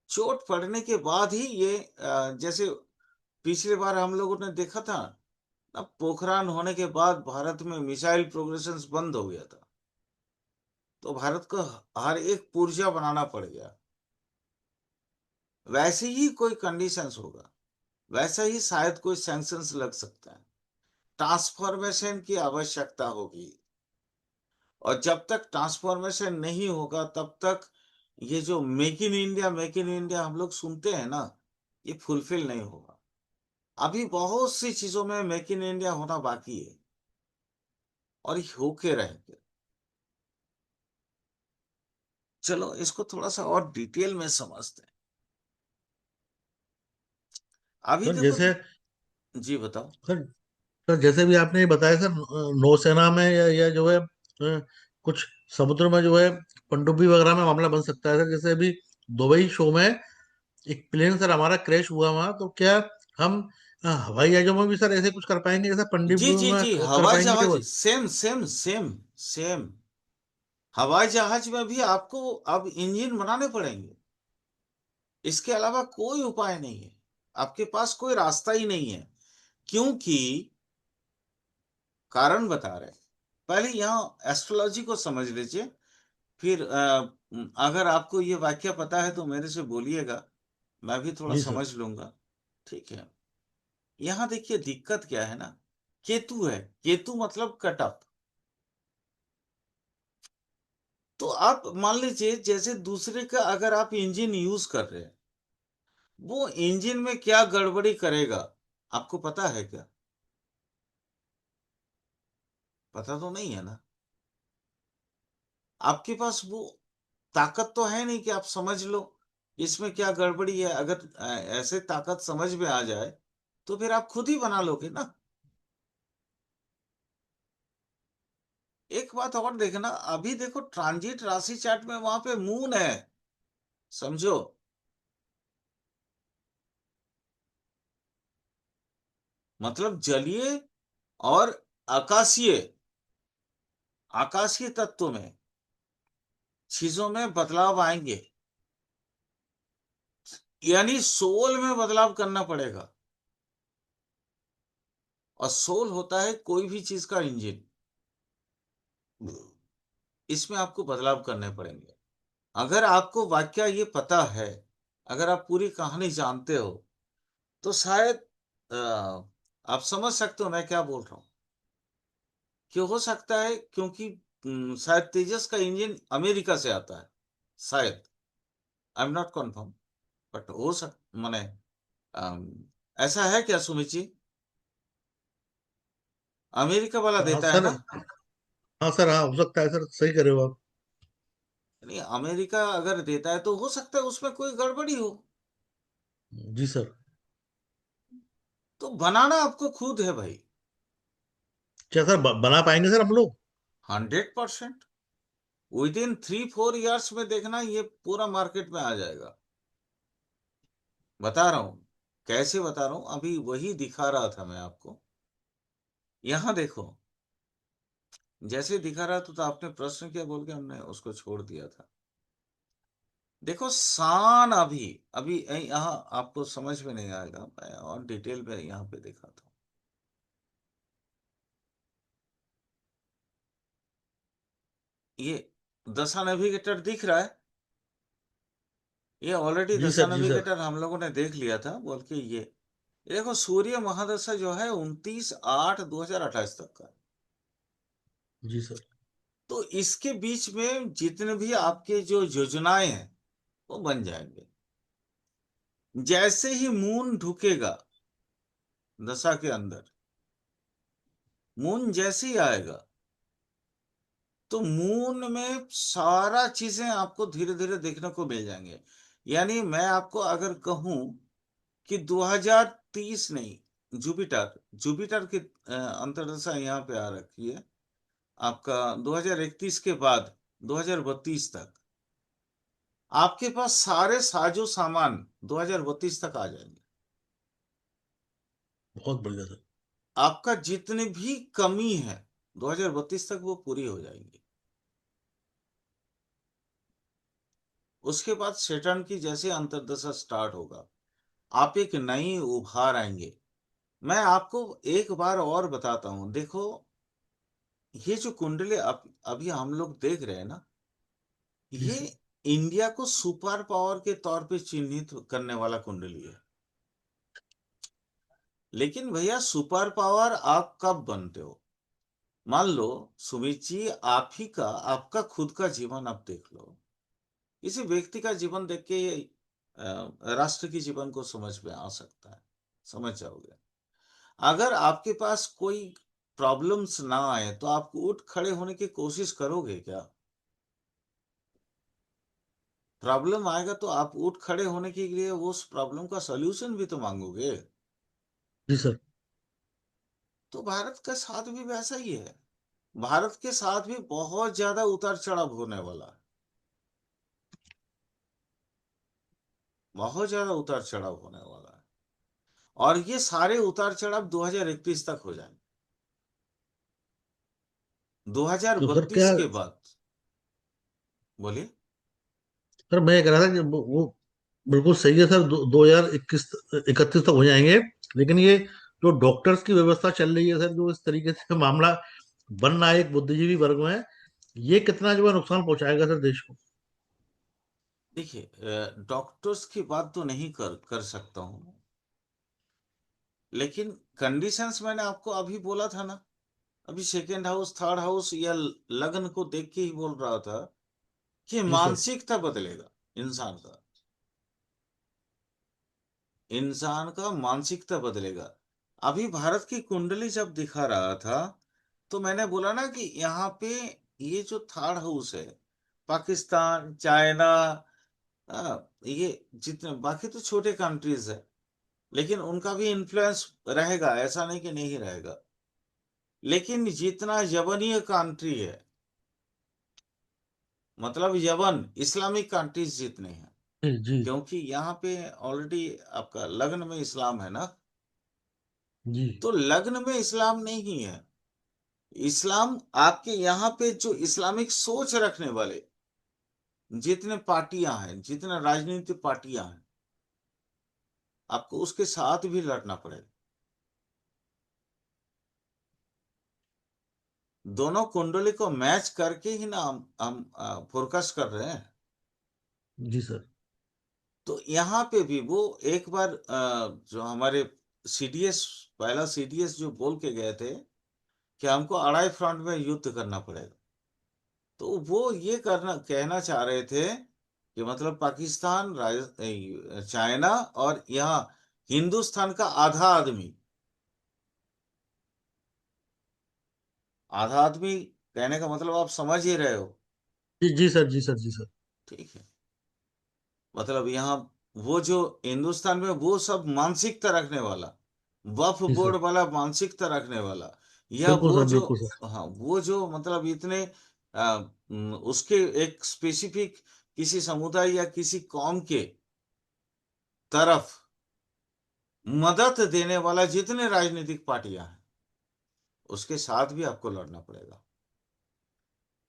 चोट पड़ने के बाद ही ये जैसे पिछले बार हम लोगों ने देखा था ना, पोखरान होने के बाद भारत में मिसाइल प्रोग्रेशन बंद हो गया था, तो भारत को हर एक पुर्जा बनाना पड़ गया। वैसे ही कोई कंडीशंस होगा, वैसा ही शायद कोई सैंक्शंस लग सकता है, ट्रांसफॉर्मेशन की आवश्यकता होगी। और जब तक ट्रांसफॉर्मेशन नहीं होगा तब तक ये जो मेक इन इंडिया हम लोग सुनते हैं ना, ये फुलफिल नहीं होगा। अभी बहुत सी चीजों में मेक इन इंडिया होना बाकी है, और ये होके रहेंगे। चलो इसको थोड़ा सा और डिटेल में समझते हैं। अभी सर देखो, जैसे जी बताओ। सर सर जैसे भी आपने ये बताया सर, नौसेना में या जो है कुछ समुद्र में जो है पनडुब्बी वगैरह में मामला बन सकता है सर। जैसे अभी दुबई शो में एक प्लेन सर हमारा क्रैश हुआ वहां, तो क्या हम हवाई जहाजों में भी सर ऐसे कुछ कर पाएंगे जैसा जी पनडुब्बी जी में जी, कर हवाई पाएंगे जहाज केवल? Same same same same. हवाई जहाज में भी आपको अब इंजन बनाने पड़ेंगे, इसके अलावा कोई उपाय नहीं है, आपके पास कोई रास्ता ही नहीं है। क्योंकि कारण बता रहे हैं। पहले यहाँ एस्ट्रोलॉजी को समझ लीजिए, फिर अगर आपको ये वाक्य पता है तो मेरे से बोलिएगा, मैं भी थोड़ा जी सर। समझ लूंगा। ठीक है। यहाँ देखिए दिक्कत क्या है ना, केतु है, केतु मतलब कटअप। तो आप मान लीजिए जैसे दूसरे का अगर आप इंजन यूज कर रहे हैं, वो इंजन में क्या गड़बड़ी करेगा, आपको पता है क्या? पता तो नहीं है ना। आपके पास वो ताकत तो है नहीं कि आप समझ लो इसमें क्या गड़बड़ी है। अगर ऐसे ताकत समझ में आ जाए तो फिर आप खुद ही बना लोगे ना। एक बात और देखना, अभी देखो ट्रांजिट राशि चार्ट में वहां पे मून है, समझो। मतलब जलीय और आकाशीय आकाशीय तत्व में चीजों में बदलाव आएंगे, यानी सोल में बदलाव करना पड़ेगा। और सोल होता है कोई भी चीज का इंजन, इसमें आपको बदलाव करने पड़ेंगे। अगर आपको वाक्य ये पता है, अगर आप पूरी कहानी जानते हो, तो शायद आप समझ सकते हो मैं क्या बोल रहा हूं। कि हो सकता है क्योंकि शायद तेजस का इंजन अमेरिका से आता है, शायद, I am not confirm, but हो सक माने ऐसा है क्या सुमित जी? अमेरिका वाला हाँ देता है सर। ना? हाँ सर, हाँ हो सकता है सर, सही करे हो आप। नहीं, अमेरिका अगर देता है तो हो सकता है उसमें कोई गड़बड़ी हो। जी सर। तो बनाना आपको खुद है भाई। क्या सर, बना पाएंगे सर हम लोग? 100%। विद इन 3-4 ईयर्स में देखना ये पूरा मार्केट में आ जाएगा। बता रहा हूं, कैसे बता रहा हूं, अभी वही दिखा रहा था मैं आपको। यहां देखो, जैसे दिखा रहा था तो आपने प्रश्न किया बोल के हमने उसको छोड़ दिया था। देखो शान अभी अभी यहाँ आपको समझ में नहीं आएगा, मैं और डिटेल में यहाँ पे दिखाता हूँ। ये दशा नेविगेटर दिख रहा है? ये ऑलरेडी जी दशा सर, जी सर। नेविगेटर हम लोगों ने देख लिया था बोल के। ये देखो सूर्य महादशा जो है 29/8/2028 तक का। जी सर। तो इसके बीच में जितने भी आपके जो योजनाएं हैं वो बन जाएंगे। जैसे ही मून ढुकेगा दशा के अंदर, मून जैसे ही आएगा, तो मून में सारा चीजें आपको धीरे धीरे देखने को मिल जाएंगे। यानी मैं आपको अगर कहूं कि 2030 नहीं, जुपिटर जुपिटर की अंतर्दशा यहाँ पे आ रखी है आपका 2031 के बाद 2032 तक, आपके पास सारे साजो सामान 2032 तक आ जाएंगे। बहुत बढ़िया सर। आपका जितनी भी कमी है 2032 तक वो पूरी हो जाएंगी। उसके बाद सेटर्न की जैसे अंतर्दशा स्टार्ट होगा, आप एक नई उभार आएंगे। मैं आपको एक बार और बताता हूं, देखो ये जो कुंडली अभी हम लोग देख रहे हैं ना, जी ये सर। इंडिया को सुपर पावर के तौर पे चिन्हित करने वाला कुंडली है। लेकिन भैया सुपर पावर आप कब बनते हो? मान लो सुमित जी, आप ही का आपका खुद का जीवन आप देख लो। किसी व्यक्ति का जीवन देख के ये राष्ट्र की जीवन को समझ में आ सकता है, समझ जाओगे। अगर आपके पास कोई प्रॉब्लम्स ना आए तो आप उठ खड़े होने की कोशिश करोगे क्या? प्रॉब्लम आएगा तो आप उठ खड़े होने के लिए उस प्रॉब्लम का सॉल्यूशन भी तो मांगोगे। जी सर। तो भारत का साथ भी वैसा ही है। भारत के साथ भी बहुत ज्यादा उतार चढ़ाव होने वाला है, बहुत ज्यादा उतार चढ़ाव होने वाला है। और ये सारे उतार चढ़ाव 2031 तक हो जाएंगे। तो सर क्या, 2032 के बाद। बोलिए। सर मैं ये कह रहा था कि वो बिल्कुल सही है सर, 2021 31 तक हो जाएंगे। लेकिन ये जो डॉक्टर्स की व्यवस्था चल रही है सर, जो इस तरीके से मामला बन रहा है एक बुद्धिजीवी वर्ग में, ये कितना जो है नुकसान पहुंचाएगा सर देश को? देखिए, डॉक्टर्स की बात तो नहीं कर कर सकता हूं, लेकिन कंडीशंस मैंने आपको अभी बोला था ना। अभी सेकेंड हाउस थर्ड हाउस या लग्न को देख के ही बोल रहा था कि जी सर। मानसिकता बदलेगा इंसान का। इंसान का मानसिकता बदलेगा। अभी भारत की कुंडली जब दिखा रहा था तो मैंने बोला ना कि यहाँ पे ये जो थर्ड हाउस है, पाकिस्तान, चाइना, ये जितने बाकी तो छोटे कंट्रीज है, लेकिन उनका भी इन्फ्लुएंस रहेगा, ऐसा नहीं कि नहीं रहेगा। लेकिन जितना यवनीय कंट्री है, मतलब यवन इस्लामिक कंट्रीज जितने हैं, जी जी। क्योंकि यहाँ पे ऑलरेडी आपका लग्न में इस्लाम है ना। जी तो लग्न में इस्लाम नहीं है, इस्लाम आपके यहाँ पे जो इस्लामिक सोच रखने वाले जितने पार्टियां हैं, जितने राजनीतिक पार्टियां हैं, आपको उसके साथ भी लड़ना पड़ेगा। दोनों कुंडली को मैच करके ही ना हम फोरकास्ट कर रहे हैं। जी सर। तो यहाँ पे भी वो एक बार जो हमारे सीडीएस, पहला सीडीएस जो बोल के गए थे कि हमको अढ़ाई फ्रंट में युद्ध करना पड़ेगा, तो वो ये करना कहना चाह रहे थे कि मतलब पाकिस्तान, चाइना और यहाँ हिंदुस्तान का आधा आदमी, आधा आदमी कहने का मतलब आप समझ ही रहे हो। जी जी सर, जी सर, जी सर। ठीक है, मतलब यहाँ वो जो हिंदुस्तान में वो सब मानसिकता रखने वाला, वफ जी बोर्ड सर। वाला मानसिकता रखने वाला, या बिल्कुल वो सर, जो, बिल्कुल सर। हाँ वो जो मतलब इतने उसके एक स्पेसिफिक किसी समुदाय या किसी कौम के तरफ मदद देने वाला जितने राजनीतिक पार्टियां हैं, उसके साथ भी आपको लड़ना पड़ेगा।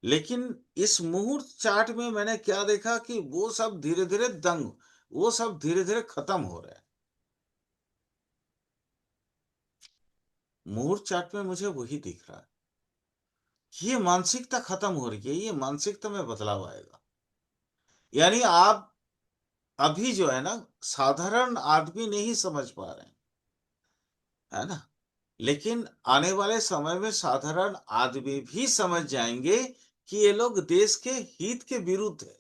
लेकिन इस मुहूर्त चार्ट में मैंने क्या देखा कि वो सब धीरे धीरे दंग, वो सब धीरे धीरे खत्म हो रहा है। मुहूर्त चार्ट में मुझे वही दिख रहा है, ये मानसिकता खत्म हो रही है, ये मानसिकता में बदलाव आएगा। यानी आप अभी जो है ना, साधारण आदमी नहीं समझ पा रहे हैं, है ना, लेकिन आने वाले समय में साधारण आदमी भी समझ जाएंगे कि ये लोग देश के हित के विरुद्ध है।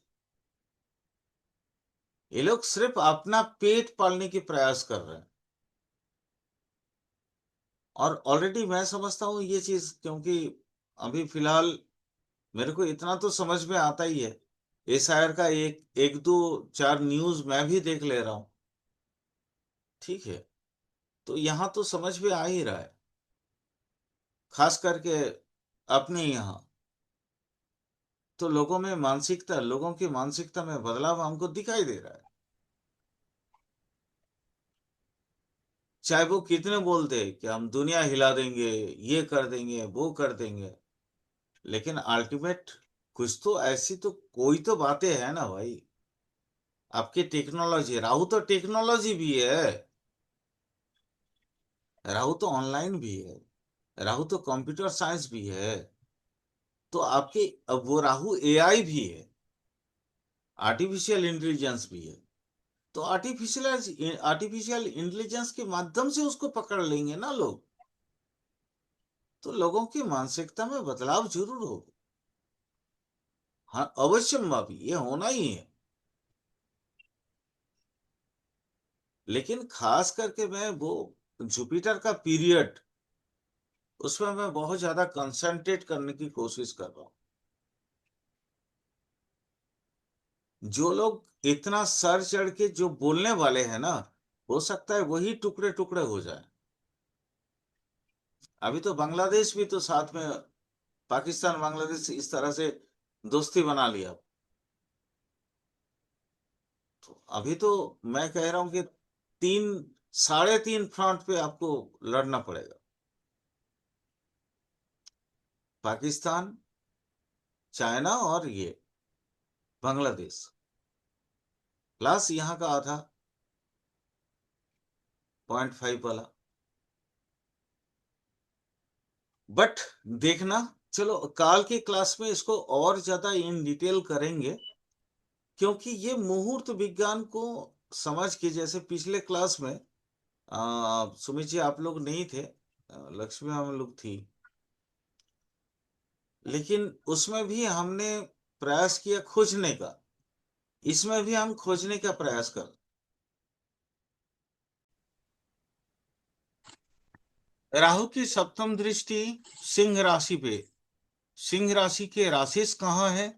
ये लोग सिर्फ अपना पेट पालने की प्रयास कर रहे हैं। और ऑलरेडी मैं समझता हूं ये चीज, क्योंकि अभी फिलहाल मेरे को इतना तो समझ में आता ही है, एसआईआर का एक एक दो चार न्यूज मैं भी देख ले रहा हूं। ठीक है, तो यहां तो समझ में आ ही रहा है, खास करके अपने यहाँ तो लोगों में मानसिकता, लोगों की मानसिकता में बदलाव हमको दिखाई दे रहा है। चाहे वो कितने बोलते हैं कि हम दुनिया हिला देंगे, ये कर देंगे, वो कर देंगे, लेकिन अल्टीमेट कुछ तो ऐसी तो कोई तो बातें है ना भाई। आपकी टेक्नोलॉजी, राहु तो टेक्नोलॉजी भी है, राहु तो ऑनलाइन भी है, राहु तो कंप्यूटर साइंस भी है, तो आपके अब वो राहु एआई भी है, आर्टिफिशियल इंटेलिजेंस भी है। तो आर्टिफिशियल आर्टिफिशियल इंटेलिजेंस के माध्यम से उसको पकड़ लेंगे ना लोग, तो लोगों की मानसिकता में बदलाव जरूर होगा। हाँ अवश्य भाभी, ये होना ही है। लेकिन खास करके मैं वो जुपिटर का पीरियड, उसमें मैं बहुत ज्यादा कंसंट्रेट करने की कोशिश कर रहा हूँ। जो लोग इतना सर चढ़ के जो बोलने वाले हैं ना, हो सकता है वही टुकड़े टुकड़े हो जाए। अभी तो बांग्लादेश भी तो साथ में, पाकिस्तान बांग्लादेश इस तरह से दोस्ती बना लिया। तो अभी तो मैं कह रहा हूं कि तीन, साढ़े तीन फ्रंट पे आपको लड़ना पड़ेगा। पाकिस्तान, चाइना और ये बांग्लादेश, प्लस यहाँ का आधा 0.5 वाला। बट देखना, चलो काल की क्लास में इसको और ज्यादा इन डिटेल करेंगे, क्योंकि ये मुहूर्त विज्ञान को समझ के, जैसे पिछले क्लास में सुमित जी आप लोग नहीं थे, लक्ष्मी हम लोग थी, लेकिन उसमें भी हमने प्रयास किया खोजने का, इसमें भी हम खोजने का प्रयास कर। राहु की सप्तम दृष्टि सिंह राशि पे, सिंह राशि के राशिस कहाँ है?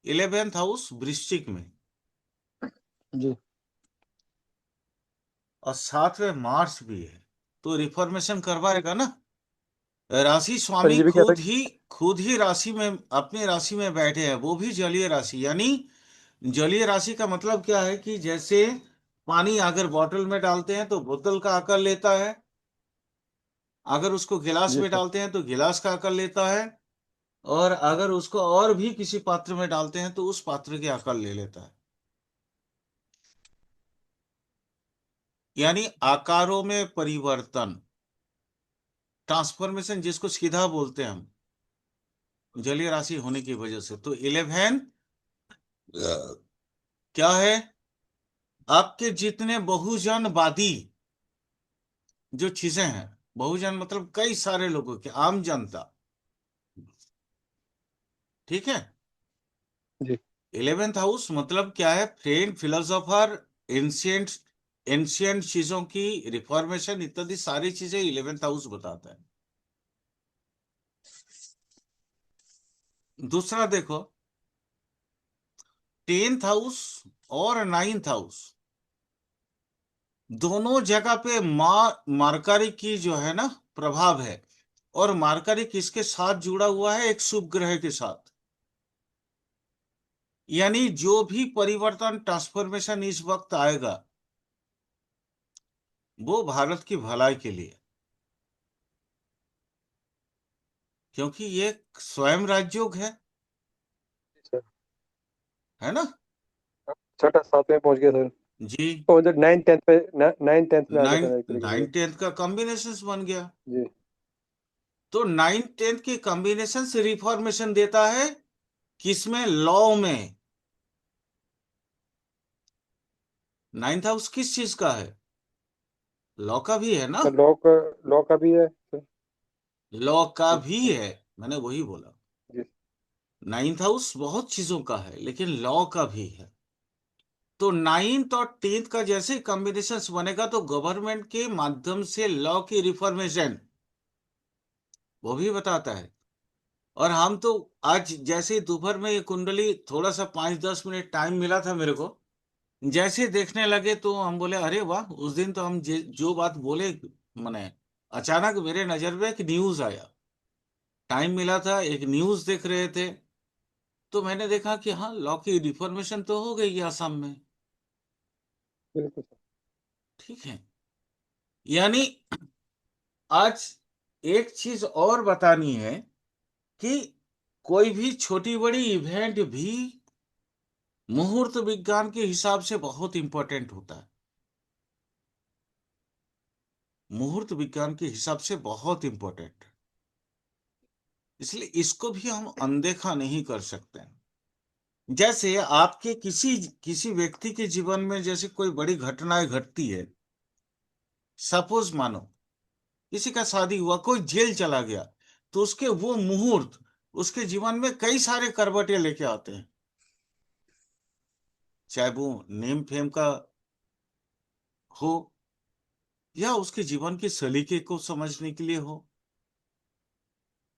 11th हाउस वृश्चिक में, जी। और साथ में मार्स भी है, तो रिफॉर्मेशन करवाएगा ना। राशि पर स्वामी ये भी कहता खुद ही राशि में, अपनी राशि में बैठे हैं, वो भी जलीय राशि। यानी जलीय राशि का मतलब क्या है कि जैसे पानी अगर बोतल में डालते हैं तो बोतल का आकार लेता है, अगर उसको गिलास जी में सर। डालते हैं तो गिलास का आकार लेता है, और अगर उसको और भी किसी पात्र में डालते हैं तो उस पात्र के आकार ले लेता है। यानी आकारों में परिवर्तन, ट्रांसफॉर्मेशन, जिसको सीधा बोलते हैं हम, जलीय राशि होने की वजह से। तो 11 क्या है? आपके जितने बहुजनवादी जो चीजें हैं, बहुजन मतलब कई सारे लोगों के, आम जनता, ठीक है। जी 11th हाउस मतलब क्या है? फ्रेंड, फिलोसोफर, एंशियंट, एंशियंट चीजों की रिफॉर्मेशन इत्यादि सारी चीजें 11th हाउस बताता है। दूसरा देखो, 10th हाउस और 9th हाउस दोनों जगह पे मार्करी की जो है ना प्रभाव है, और मार्करी किसके साथ जुड़ा हुआ है? एक शुभ ग्रह के साथ। यानी जो भी परिवर्तन, ट्रांसफॉर्मेशन इस वक्त आएगा वो भारत की भलाई के लिए, क्योंकि ये स्वयं राजयोग सर। है ना। छठा सातवें पहुंच गया सर। जी। तो उधर 9th 10th पे 9th 10th में आ जाता नाइन है एक तरीके से। 9th 10th का कॉम्बिनेशन बन गया। जी तो 9th 10th की कॉम्बिनेशन से रिफॉर्मेशन देता है किसमें? लॉ में। 9th हाउस किस चीज का है? लॉ का भी है ना। सर। लॉ का भी है सर। लॉ का जी भी है, मैंने वही बोला। जी 9th हाउस बहुत चीजों का है, लेकिन लॉ का भी है। तो 9th और 10th का जैसे कॉम्बिनेशन बनेगा तो गवर्नमेंट के माध्यम से लॉ की रिफॉर्मेशन वो भी बताता है। और हम तो आज जैसे ही दोपहर में ये कुंडली थोड़ा सा 5-10 मिनट टाइम मिला था मेरे को, जैसे देखने लगे तो हम बोले अरे वाह, उस दिन तो हम जो बात बोले, मैंने अचानक मेरे नजर में एक न्यूज आया। टाइम मिला था, एक न्यूज देख रहे थे, तो मैंने देखा कि हाँ, लॉ की रिफॉर्मेशन तो हो गई है असम में। बिल्कुल सर। ठीक है। यानी आज एक चीज और बतानी है कि कोई भी छोटी बड़ी इवेंट भी मुहूर्त विज्ञान के हिसाब से बहुत इंपॉर्टेंट होता है। मुहूर्त विज्ञान के हिसाब से बहुत इंपॉर्टेंट, इसलिए इसको भी हम अनदेखा नहीं कर सकते हैं। जैसे आपके किसी किसी व्यक्ति के जीवन में जैसे कोई बड़ी घटनाएं घटती है, सपोज मानो किसी का शादी हुआ, कोई जेल चला गया, तो उसके वो मुहूर्त उसके जीवन में कई सारे करवटें लेके आते हैं। चाहे वो नेम फेम का हो, या उसके जीवन के सलीके को समझने के लिए हो।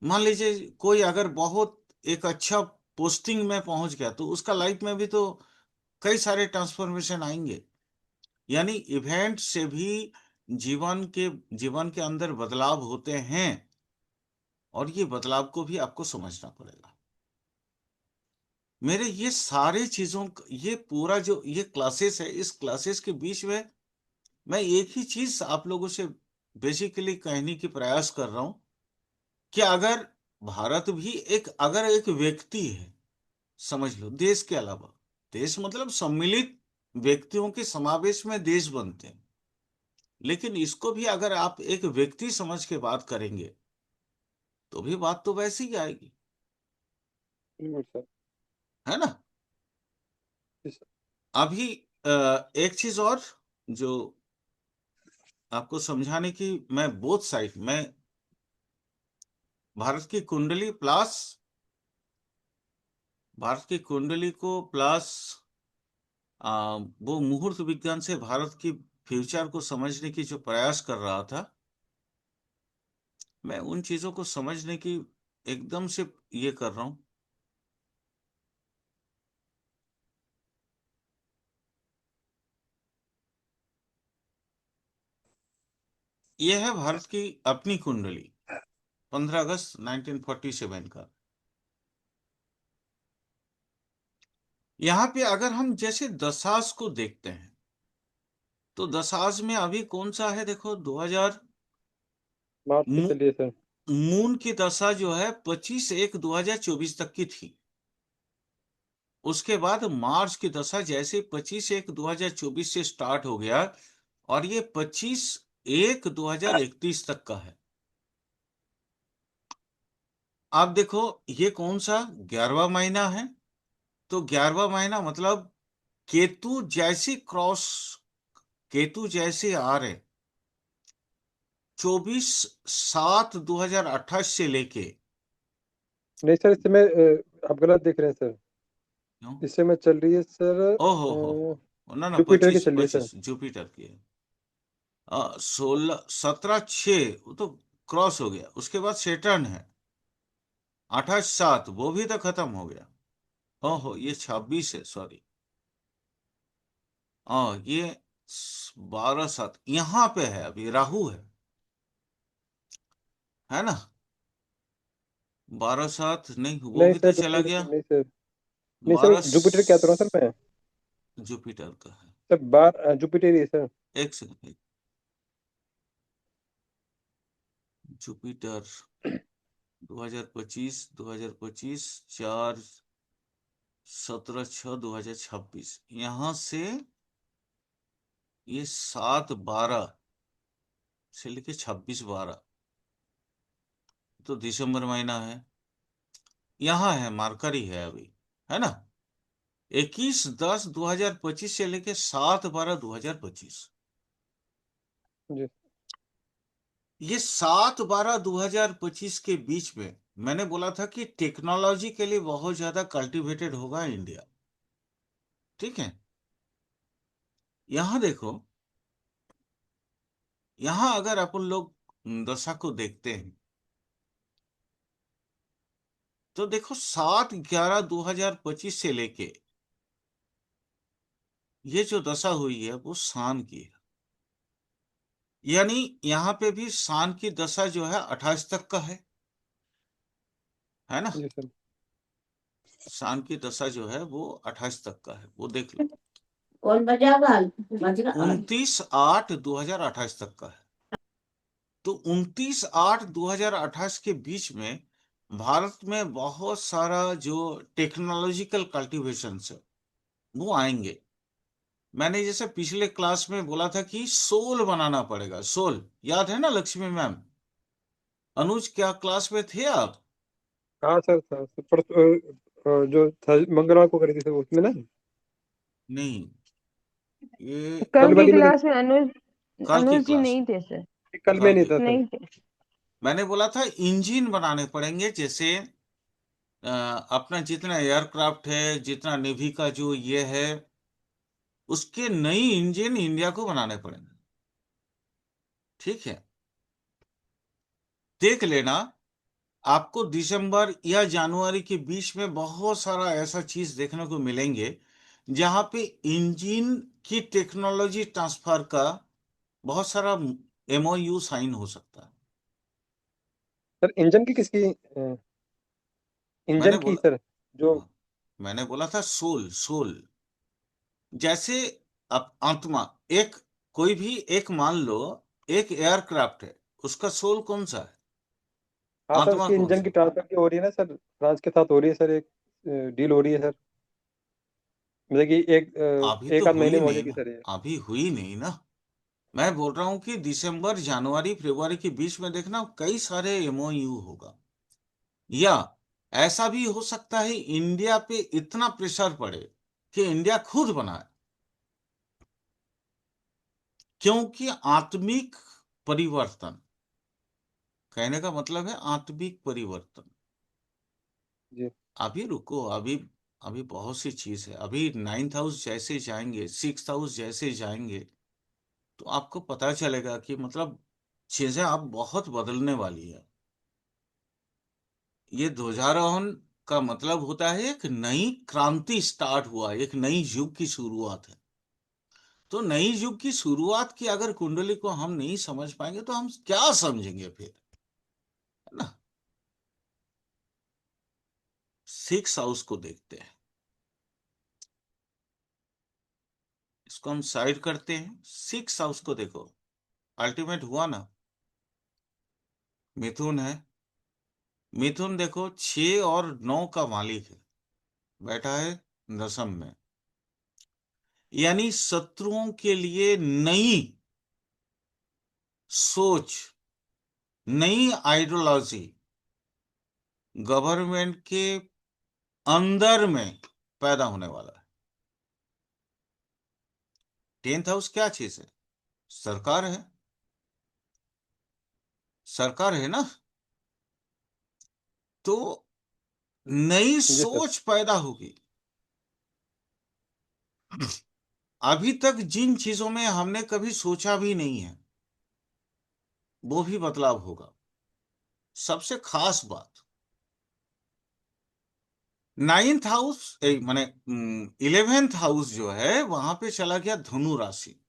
मान लीजिए कोई अगर बहुत एक अच्छा पोस्टिंग में पहुंच गया, तो उसका लाइफ में भी तो कई सारे ट्रांसफॉर्मेशन आएंगे। यानी इवेंट से भी जीवन के अंदर बदलाव होते हैं, और ये बदलाव को भी आपको समझना पड़ेगा। मेरे ये सारे चीजों ये पूरा जो ये क्लासेस है, इस क्लासेस के बीच में मैं एक ही चीज आप लोगों से बेसिकली कहने की प्रयास कर रहा हूं कि अगर भारत भी अगर एक व्यक्ति है, समझ लो, देश के अलावा, देश मतलब सम्मिलित व्यक्तियों के समावेश में देश बनते हैं, लेकिन इसको भी अगर आप एक व्यक्ति समझ के बात करेंगे तो भी बात तो वैसी ही आएगी, बिल्कुल सर। है ना। जी सर। अभी एक चीज और जो आपको समझाने की, मैं बोथ साइड में भारत की कुंडली प्लस भारत की कुंडली को प्लस वो मुहूर्त विज्ञान से भारत की फ्यूचर को समझने की जो प्रयास कर रहा था, मैं उन चीजों को समझने की एकदम से ये कर रहा हूं। यह है भारत की अपनी कुंडली, 15 अगस्त 1947 का। यहाँ पे अगर हम जैसे दशांश को देखते हैं, तो दशांश में अभी कौन सा है? देखो, 2000 मार्च की मू- चलिए सर। मून की दशा जो है 25/1/2024 तक की थी। उसके बाद मार्च की दशा जैसे 25/1/2024 से स्टार्ट हो गया और ये 25/1/2031 तक का है। आप देखो ये कौन सा 11वां महीना है, तो 11वां महीना मतलब केतु जैसी क्रॉस, केतु जैसे आ रहे 24/7/2028 से लेके, नहीं सर, इस समय आप गलत देख रहे हैं सर। क्यों? इस समय चल रही है सर हो ना ना, जुपिटर की 25 चल रही है सर। 25 जुपिटर की है। 16 17/6 वो तो क्रॉस हो गया, उसके बाद सेटर्न है 28/7, वो भी तो खत्म हो गया। ओहो ये 26 है, सॉरी। ये 12/7 यहाँ पे है, अभी राहु है ना। 12/7 नहीं, वो नहीं भी तो सर, चला रुकिए गया। रुकिए, नहीं सर। नहीं सर, 12 जुपिटर क्या कह रहा हूँ सर मैं। जुपिटर का है। सर बार जुपिटर ही है सर। एक सेकंड, जुपिटर 2025 4/17/6/2026, यहां से ये 7/12 से लेके 26/12, तो दिसंबर महीना है। यहाँ है मार्करी है अभी, है ना। 21/10/2025 से लेके 7/12/2025। जी। ये 7/12/2025 के बीच में मैंने बोला था कि टेक्नोलॉजी के लिए बहुत ज्यादा कल्टीवेटेड होगा इंडिया। ठीक है, यहां देखो, यहां अगर अपन लोग दशा को देखते हैं तो देखो 7/11/2025 से लेके ये जो दशा हुई है वो सान की है। यानी यहाँ पे भी सान की दशा जो है 28 तक का है ना। जी सर। सान की दशा जो है वो 28 तक का है, वो देख लो। कौन बजागा बजगा 29/8/2028 तक का है। तो 29/8/2028 के बीच में भारत में बहुत सारा जो टेक्नोलॉजिकल कल्टीवेशन है वो आएंगे। मैंने जैसे पिछले क्लास में बोला था कि सोल बनाना पड़ेगा, सोल याद है ना लक्ष्मी मैम। अनुज क्या क्लास में थे आप? हाँ सर, सर परसों जो मंगलवार को करी थी सर, उसमें ना। नहीं, ये कल कल की वाली में क्लास में अनुज कल की अनुज जी क्लास नहीं में, थे सर, कल में कल नहीं की था सर। नहीं थे। मैंने बोला था इंजन बनाने पड़ेंगे, जैसे अपना जितना एयरक्राफ्ट है, जितना नेवी का जो ये है, उसके नई इंजन इंडिया को बनाने पड़ेंगे। ठीक है, देख लेना, आपको दिसंबर या जनवरी के बीच में बहुत सारा ऐसा चीज देखने को मिलेंगे जहां पे इंजन की टेक्नोलॉजी ट्रांसफर का बहुत सारा एमओयू साइन हो सकता है। सर इंजन की किसकी मैंने इंजन की बोला, सर, जो। हाँ, मैंने बोला था सोल, सोल जैसे अब आत्मा, एक कोई भी एक मान लो, एक एयरक्राफ्ट है, उसका सोल कौन सा है, हाँ सर, आत्मा उसकी कौन इंजन सा की है? ट्रांसफर की हो रही है ना सर, फ्रांस के साथ हो रही है सर, एक डील हो रही है सर। मतलब कि अभी एक तो आध महीने हुई में हो नहीं जाएगी ना, सर ये। अभी हुई नहीं ना। मैं बोल रहा हूं कि दिसंबर जनवरी फरवरी के बीच में देखना कई सारे एमओयू होगा। या ऐसा भी हो सकता है इंडिया पे इतना प्रेशर पड़े कि इंडिया खुद बनाए, क्योंकि आत्मिक परिवर्तन, कहने का मतलब है आत्मिक परिवर्तन। जी अभी रुको, अभी अभी बहुत सी चीज है। अभी 9th हाउस जैसे जाएंगे, 6th हाउस जैसे जाएंगे, तो आपको पता चलेगा कि मतलब चीजें अब बहुत बदलने वाली है। ये ध्वजारोहण का मतलब होता है एक नई क्रांति स्टार्ट हुआ, एक नई युग की शुरुआत है। तो नई युग की शुरुआत की अगर कुंडली को हम नहीं समझ पाएंगे तो हम क्या समझेंगे फिर, है ना। 6th हाउस को देखते हैं, इसको हम साइड करते हैं। 6th हाउस को देखो, अल्टीमेट हुआ ना। मिथुन है। मिथुन देखो 6 और 9 का मालिक है, बैठा है दशम में। यानी शत्रुओं के लिए नई सोच, नई आइडियोलॉजी गवर्नमेंट के अंदर में पैदा होने वाला है। 10th हाउस क्या चीज है? सरकार है, सरकार है ना। तो नई जी सर। सोच पैदा होगी। अभी तक जिन चीजों में हमने कभी सोचा भी नहीं है, वो भी बदलाव होगा। सबसे खास बात, 9th हाउस माने 11th हाउस जो है वहां पे चला गया धनु राशि,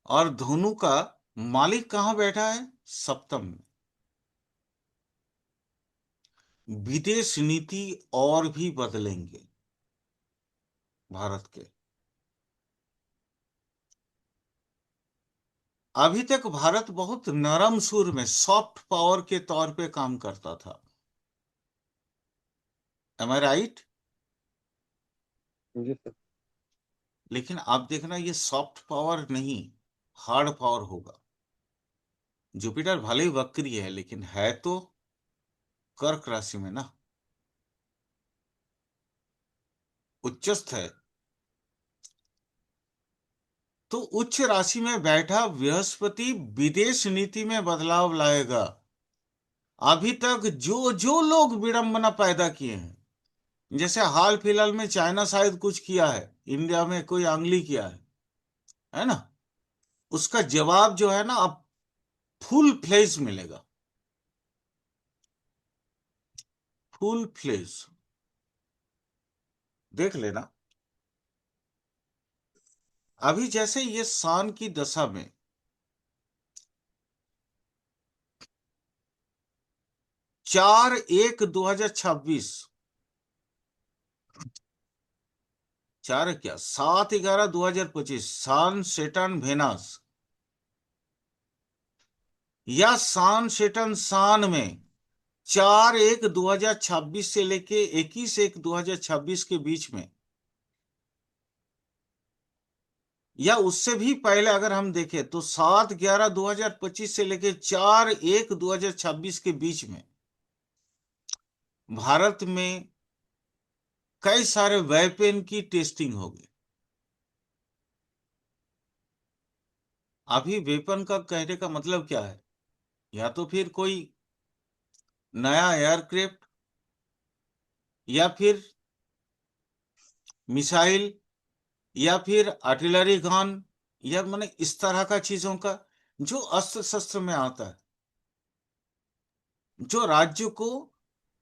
और धनु का मालिक कहां बैठा है? सप्तम में। विदेश नीति और भी बदलेंगे भारत के। अभी तक भारत बहुत नरम सुर में सॉफ्ट पावर के तौर पे काम करता था। एम आई राइट? जी सर। लेकिन आप देखना ये सॉफ्ट पावर नहीं, हार्ड पावर होगा। जुपिटर भले ही वक्री है लेकिन है तो कर्क राशि में ना, उच्चस्थ है। तो उच्च राशि में बैठा बृहस्पति विदेश नीति में बदलाव लाएगा। अभी तक जो जो लोग विडंबना पैदा किए हैं, जैसे हाल फिलहाल में चाइना शायद कुछ किया है, इंडिया में कोई आंगली किया है ना, उसका जवाब जो है ना अब फुल फ्लेज मिलेगा, फुल फ्लेज। देख लेना। अभी जैसे ये सान की दशा में 4/1/2026, 4 क्या 7/11/2025 सान सेटर्न वेनस, या सान सेटर्न सान में 4/1/2026 से लेके 21/1/2026 के बीच में, या उससे भी पहले अगर हम देखें तो 7/11/2025 से लेके 4/1/2026 के बीच में भारत में कई सारे वेपन की टेस्टिंग होगी। अभी वेपन का कहने का मतलब क्या है? या तो फिर कोई नया एयरक्राफ्ट, या फिर मिसाइल, या फिर आर्टिलरी गन, या माने इस तरह का चीजों का जो अस्त्र शस्त्र में आता है, जो राज्य को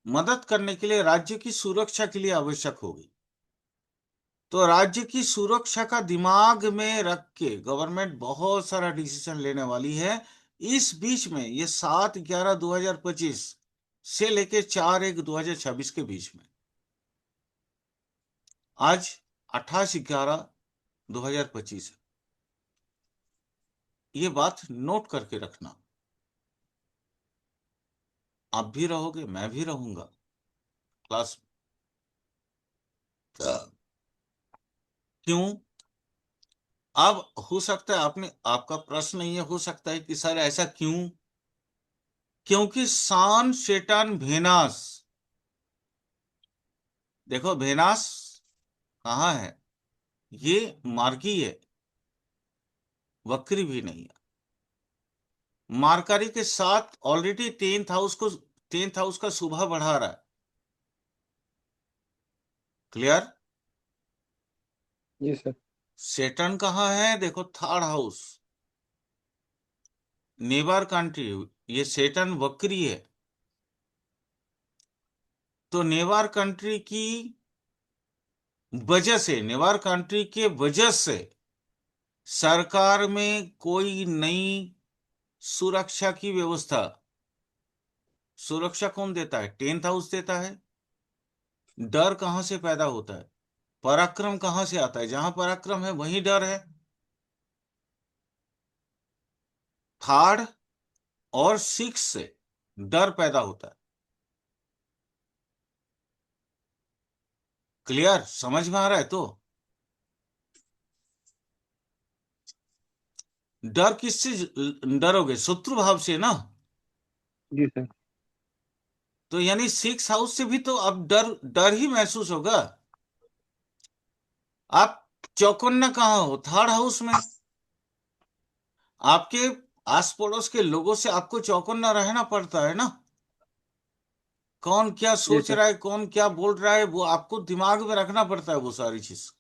मदद करने के लिए, राज्य की सुरक्षा के लिए आवश्यक होगी। तो राज्य की सुरक्षा का दिमाग में रख के गवर्नमेंट बहुत सारा डिसीजन लेने वाली है। इस बीच में ये 7/11/2025 से लेके 4/1/2026 के बीच में, आज 28/11/2025 है। ये बात नोट करके रखना। आप भी रहोगे, मैं भी रहूंगा क्लास में। क्यों? अब हो सकता है आपने, आपका प्रश्न ये हो सकता है कि सर ऐसा क्यों? क्योंकि सान सेटर्न वेनस, देखो वेनस कहाँ है? ये मार्गी है, वक्री भी नहीं है। मार्कारी के साथ ऑलरेडी 10th हाउस का शुभ बढ़ा रहा है। क्लियर? जी सर। सेटर्न कहाँ है? देखो 3rd हाउस, नेबर कंट्री। ये सेटर्न वक्री है, तो नेबर कंट्री की वजह से, नेबर कंट्री के वजह से सरकार में कोई नई सुरक्षा की व्यवस्था, सुरक्षा कौन देता है? 10th हाउस देता है। डर कहां से पैदा होता है? पराक्रम कहां से आता है? जहां पराक्रम है वहीं डर है। थर्ड और सिक्स से डर पैदा होता है। क्लियर, समझ में आ रहा है? तो डर किससे डरोगे? शत्रु भाव से ना। जी सर। तो यानी सिक्स हाउस से भी तो अब डर डर ही महसूस होगा। आप चौकन्ना कहाँ हो? थर्ड हाउस में। आपके आस पड़ोस के लोगों से आपको चौकन्ना रहना पड़ता है ना। कौन क्या जी सोच सर। रहा है, कौन क्या बोल रहा है, वो आपको दिमाग में रखना पड़ता है वो सारी चीज।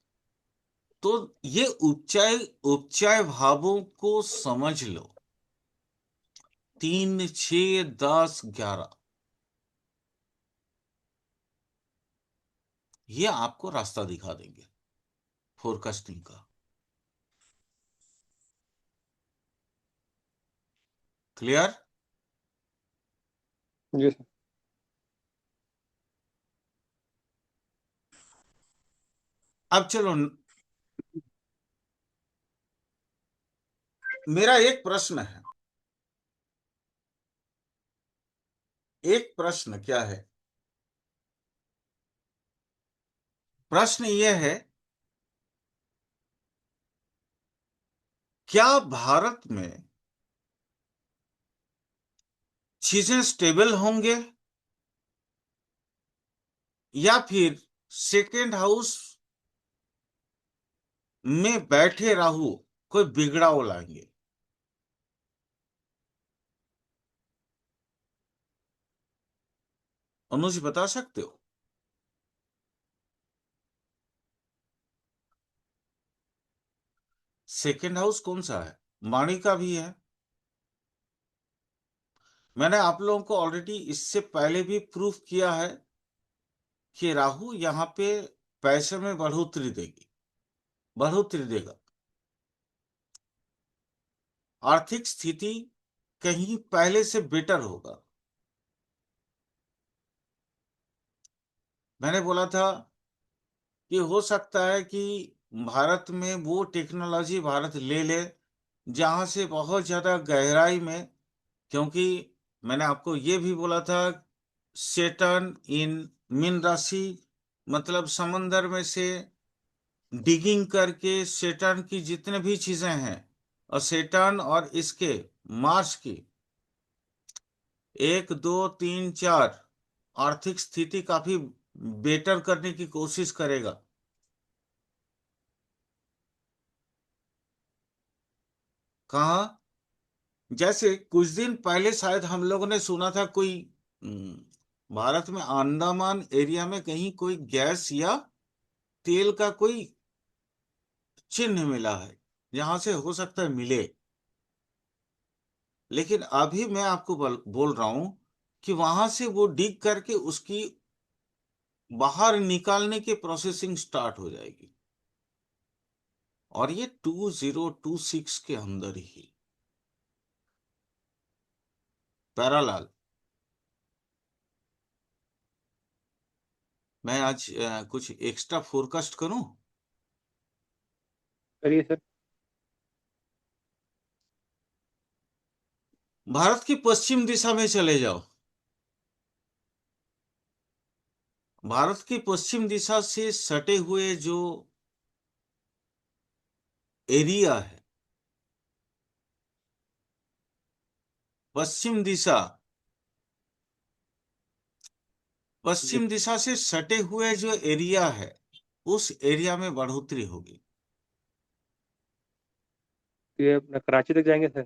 तो ये उपचय उपचय भावों को समझ लो। 3, 6, 10, 11, ये आपको रास्ता दिखा देंगे फोरकास्टिंग का। क्लियर? जी सर। अब चलो, मेरा एक प्रश्न है। एक प्रश्न क्या है? प्रश्न यह है, क्या भारत में चीजें स्टेबल होंगे या फिर सेकेंड हाउस में बैठे राहु कोई बिगड़ाव लाएंगे? अनुज बता सकते हो? सेकेंड हाउस कौन सा है? वाणी का भी है। मैंने आप लोगों को ऑलरेडी इससे पहले भी प्रूफ किया है कि राहु यहाँ पे पैसे में बढ़ोतरी देगा। आर्थिक स्थिति कहीं पहले से बेटर होगा। मैंने बोला था कि हो सकता है कि भारत में वो टेक्नोलॉजी भारत ले ले जहां से बहुत ज्यादा गहराई में, क्योंकि मैंने आपको ये भी बोला था सेटर्न इन मीन राशि, मतलब समंदर में से डिगिंग करके सेटर्न की जितने भी चीजें हैं, और सेटर्न और इसके मार्स की 1, 2, 3, 4 आर्थिक स्थिति काफी बेटर करने की कोशिश करेगा। कहा? जैसे कुछ दिन पहले शायद हम लोगों ने सुना था कोई भारत में अंडमान एरिया में कहीं कोई गैस या तेल का कोई चिन्ह मिला है, जहां से हो सकता है मिले। लेकिन अभी मैं आपको बोल रहा हूं कि वहां से वो डिग करके उसकी बाहर निकालने की प्रोसेसिंग स्टार्ट हो जाएगी, और ये 2026 के अंदर ही। प्यारालाल, मैं आज कुछ एक्स्ट्रा फोरकास्ट करूं? करिए सर। भारत की पश्चिम दिशा में चले जाओ। भारत की पश्चिम दिशा से सटे हुए जो एरिया है, पश्चिम दिशा, जी। पश्चिम दिशा से सटे हुए जो एरिया है, उस एरिया में बढ़ोतरी होगी। तो ये अपना कराची तक जाएंगे सर?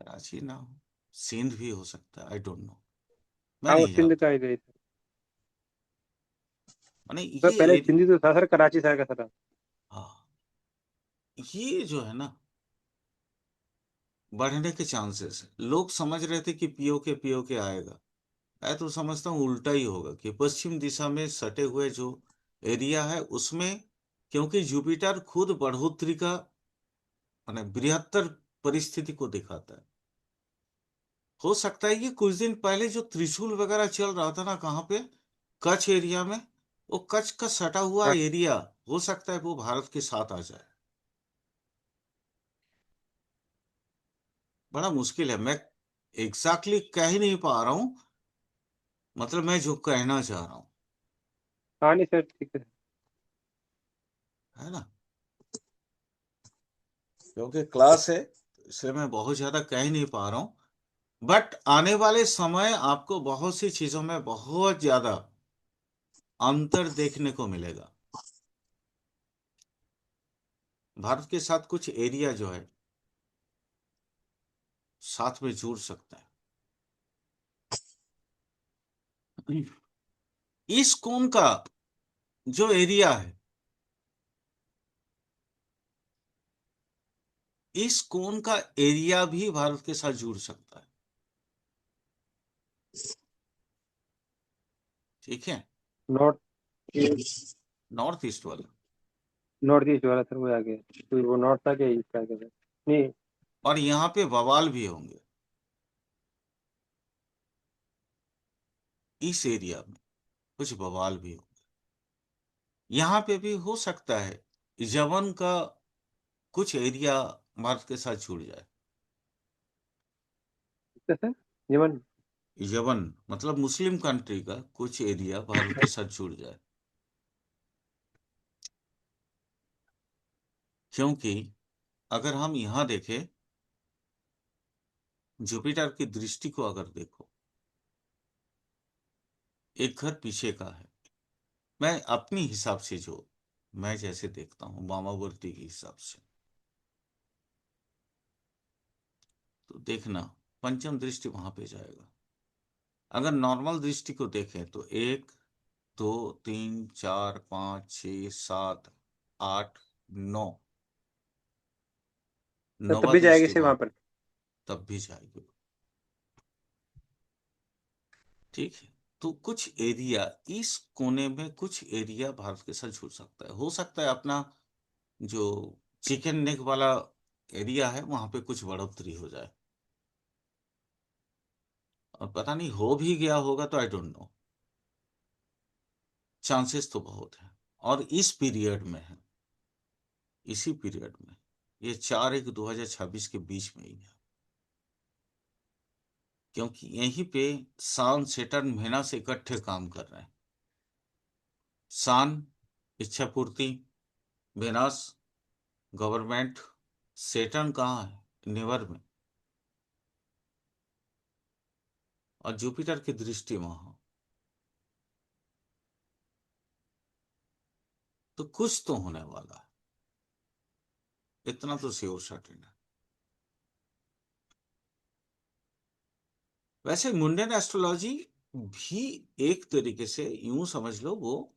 कराची ना हो, सिंध भी हो सकता है, आई डोंट नो, मैं हाँ, वो नहीं सिंध जानता। का ही गई सर। माने सर ये पहले सिंधी तो था सर, कराची शहर का था। हाँ, ये जो है ना, बढ़ने के चांसेस है। लोग समझ रहे थे कि पीओके आएगा। मैं तो समझता हूँ उल्टा ही होगा, कि पश्चिम दिशा में सटे हुए जो एरिया है उसमें, क्योंकि जुपिटर खुद बढ़ोतरी का माने बृहत्तर परिस्थिति को दिखाता है। हो सकता है कि कुछ दिन पहले जो त्रिशूल वगैरह चल रहा था ना, कहाँ पे, कच्छ एरिया में, वो कच्छ का सटा हुआ हाँ। एरिया हो सकता है वो भारत के साथ आ जाए। बड़ा मुश्किल है, मैं एग्जैक्टली कह ही नहीं पा रहा हूं, मतलब मैं जो कहना चाह रहा हूं, हाँ नहीं सर, ठीक है ना, क्योंकि क्लास है इसलिए मैं बहुत ज्यादा कह ही नहीं पा रहा हूं। बट आने वाले समय आपको बहुत सी चीजों में बहुत ज्यादा अंतर देखने को मिलेगा। भारत के साथ कुछ एरिया जो है साथ में जुड़ सकता है। इस कोण का जो एरिया है, इस कोण का एरिया भी भारत के साथ जुड़ सकता है। ठीक है, नॉर्थ नॉर्थ ईस्ट वाला, नॉर्थ ईस्ट वाला सर, वो आ गया, तो वो नॉर्थ आ गया, ईस्ट आ गया सर। नहीं, और यहाँ पे बवाल भी होंगे इस एरिया में, कुछ बवाल भी होंगे। यहाँ पे भी हो सकता है यमन का कुछ एरिया भारत के साथ जुड़ जाए। क्या सर? यमन? यमन मतलब मुस्लिम कंट्री का कुछ एरिया भारत के साथ जुड़ जाए, क्योंकि अगर हम यहाँ देखें, जुपिटर की दृष्टि को अगर देखो, एक घर पीछे का है। मैं अपनी हिसाब से, जो मैं जैसे देखता हूं वामावर्ती के हिसाब से, तो देखना पंचम दृष्टि वहां पे जाएगा। अगर नॉर्मल दृष्टि को देखें तो 1 2 3 4 5 6 7 8 9, सर तब नौवा भी जाएगी दृष्टि सर वहां, वहां पर? तब भी जाएगी। ठीक है, तो कुछ एरिया इस कोने में, कुछ एरिया भारत के साथ जुड़ सकता है। हो सकता है अपना जो चिकन नेक वाला एरिया है वहां पे कुछ बढ़ोतरी हो जाए, और पता नहीं हो भी गया होगा तो आई डोंट नो, चांसेस तो बहुत है। और इस पीरियड में है, इसी पीरियड में, ये 4/1/2026 के बीच में ही है, क्योंकि यहीं पे सान सेटर्न महीना से इकट्ठे काम कर रहे हैं। सान इच्छा पूर्ति, वेनस गवर्नमेंट, सेटर्न कहाँ है, नेवर में, और जुपिटर की दृष्टि वहां। तो कुछ तो होने वाला है, इतना तो श्योर सर्टेन है। वैसे मुंडेन एस्ट्रोलॉजी भी एक तरीके से यूं समझ लो, वो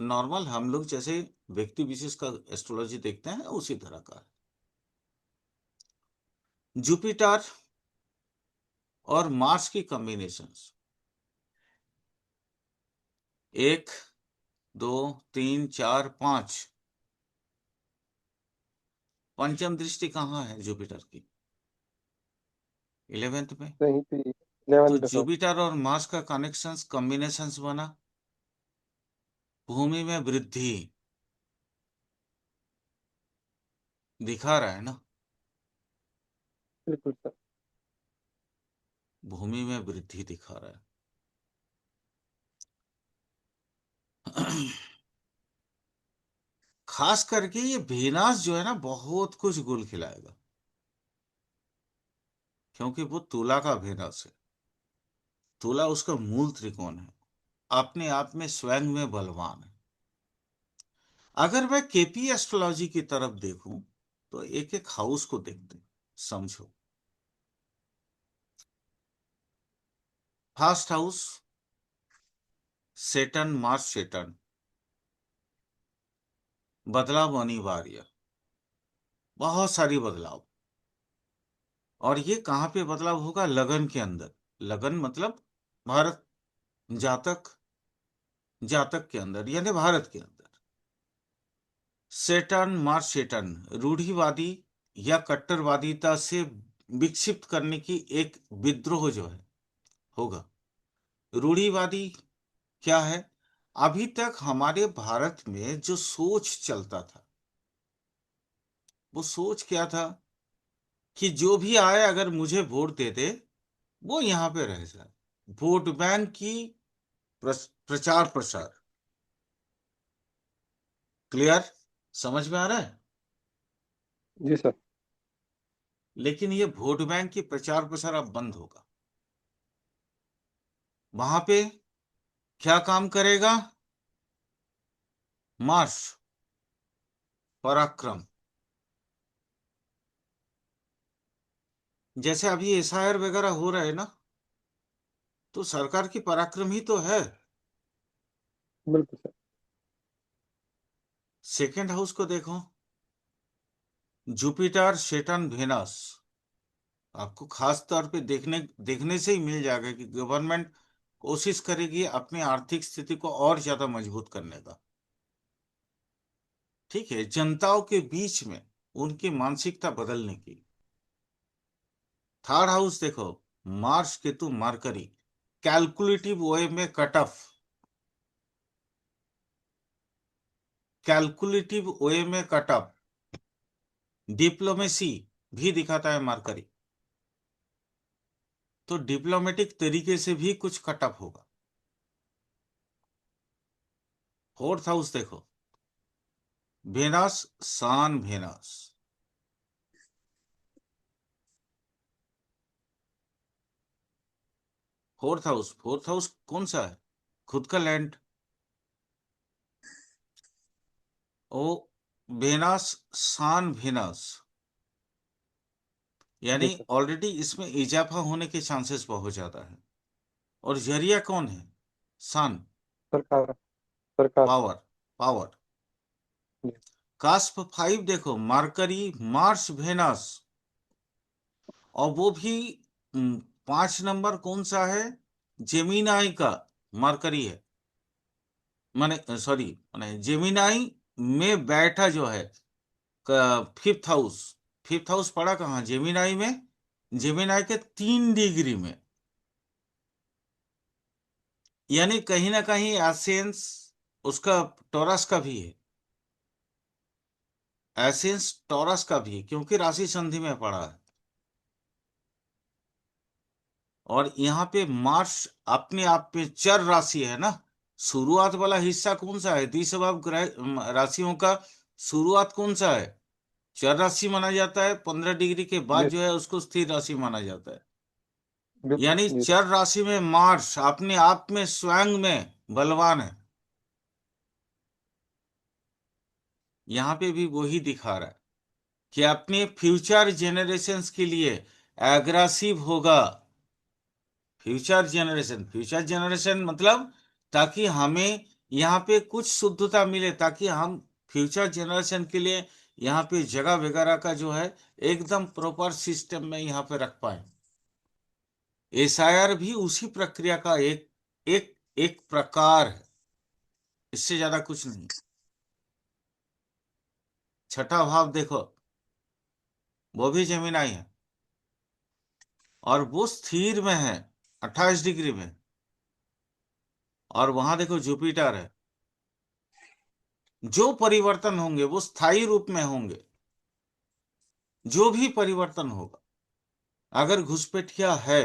नॉर्मल हम लोग जैसे व्यक्ति विशेष का एस्ट्रोलॉजी देखते हैं उसी तरह का है। जुपिटर और मार्स की कॉम्बिनेशंस, 1 2 3 4 5, पंचम दृष्टि कहाँ है जुपिटर की, 11th में। कहीं पे तो 11 पे सर। जुपिटर और मार्स का कनेक्शंस, कॉम्बिनेशंस बना, भूमि में वृद्धि दिखा रहा है ना, बिल्कुल सर। भूमि में वृद्धि दिखा रहा है। खास करके ये वेनस जो है ना, बहुत कुछ गुल खिलाएगा, क्योंकि वो तुला का वेनस है। तुला उसका मूल त्रिकोण है, अपने आप में स्वयं में बलवान है। अगर मैं केपी एस्ट्रोलॉजी की तरफ देखूं, तो एक एक हाउस को देखते हैं, समझो। First house Saturn, Mars Saturn, बदलाव अनिवार्य, बहुत सारी बदलाव। और ये कहाँ पे बदलाव होगा, लगन के अंदर। लगन मतलब भारत, जातक, जातक के अंदर यानी भारत के अंदर। सेटर्न, मार्स सेटर्न रूढ़िवादी या कट्टरवादिता से विक्षिप्त करने की एक विद्रोह जो है, होगा। रूढ़िवादी क्या है, अभी तक हमारे भारत में जो सोच चलता था, वो सोच क्या था कि जो भी आए अगर मुझे वोट दे दे वो यहाँ पे रह जाए। वोट बैंक की प्रचार प्रसार। क्लियर? समझ में आ रहा है? जी सर। लेकिन ये वोट बैंक की प्रचार प्रसार अब बंद होगा। वहां पे क्या काम करेगा? मार्श, पराक्रम। जैसे अभी एसआईआर वगैरह हो रहा है ना, तो सरकार की पराक्रम ही तो है। बिल्कुल सर। सेकेंड हाउस को देखो, जुपिटर, सेटर्न, वेनस। आपको खास तौर पे देखने देखने से ही मिल जाएगा कि गवर्नमेंट कोशिश करेगी अपनी आर्थिक स्थिति को और ज्यादा मजबूत करने का। ठीक है, जनताओं के बीच में उनकी मानसिकता बदलने की। थर्ड हाउस देखो, मार्स, केतु, मरकरी। कैलकुलेटिव वे में कट ऑफ, कैलकुलेटिव वे में कट ऑफ। डिप्लोमेसी भी दिखाता है मरकरी, तो डिप्लोमेटिक तरीके से भी कुछ कट ऑफ होगा। फोर्थ हाउस देखो, वेनस, सन, वेनस। फोर्थ हाउस कौन सा है? खुद का लैंड। ओ, वेनस, सन, वेनस, जी यानी सर। ऑलरेडी इसमें इजाफा होने के चांसेस बहुत ज्यादा है। और जरिया कौन है? सन। सरकार। सरकार। Power, power. जी। कास्प 5 देखो, मरकरी, मार्स, वेनस। और वो भी 5 नंबर कौन सा है? जेमिनाई का मरकरी है। माने सॉरी, माने जेमिनाई में बैठा जो है फिफ्थ हाउस। फिफ्थ हाउस पड़ा कहाँ? जेमिनाई में। जेमिनाई के 3 डिग्री में, यानी कहीं ना कहीं एसेंस उसका टॉरस का भी है। एसेंस टॉरस का भी है, क्योंकि राशि संधि में पड़ा है। और यहाँ पे मार्स अपने आप में चर राशि है ना। शुरुआत वाला हिस्सा कौन सा है? द्विस्वभाव ग्रह राशियों का शुरुआत कौन सा है? चर राशि माना जाता है। 15 डिग्री के बाद जी जो है उसको स्थिर राशि माना जाता है। बिल्कुल यानी जी सर। चर राशि में मार्स अपने आप में स्वयं में बलवान है। यहाँ पे भी वही दिखा रहा है कि अपने फ्यूचर जेनरेशंस के लिए एग्रेसिव होगा। फ्यूचर जनरेशन मतलब ताकि हमें यहाँ पे कुछ शुद्धता मिले, ताकि हम फ्यूचर जनरेशन के लिए यहाँ पे जगह वगैरह का जो है एकदम प्रॉपर सिस्टम में यहाँ पे रख पाए। एसआईआर भी उसी प्रक्रिया का एक एक प्रकार है, इससे ज्यादा कुछ नहीं। छठा भाव देखो, वो भी जेमिनाई है और वो स्थिर में है 28 डिग्री में। और वहां देखो जुपिटर है। जो परिवर्तन होंगे वो स्थायी रूप में होंगे। जो भी परिवर्तन होगा, अगर घुसपैठिया है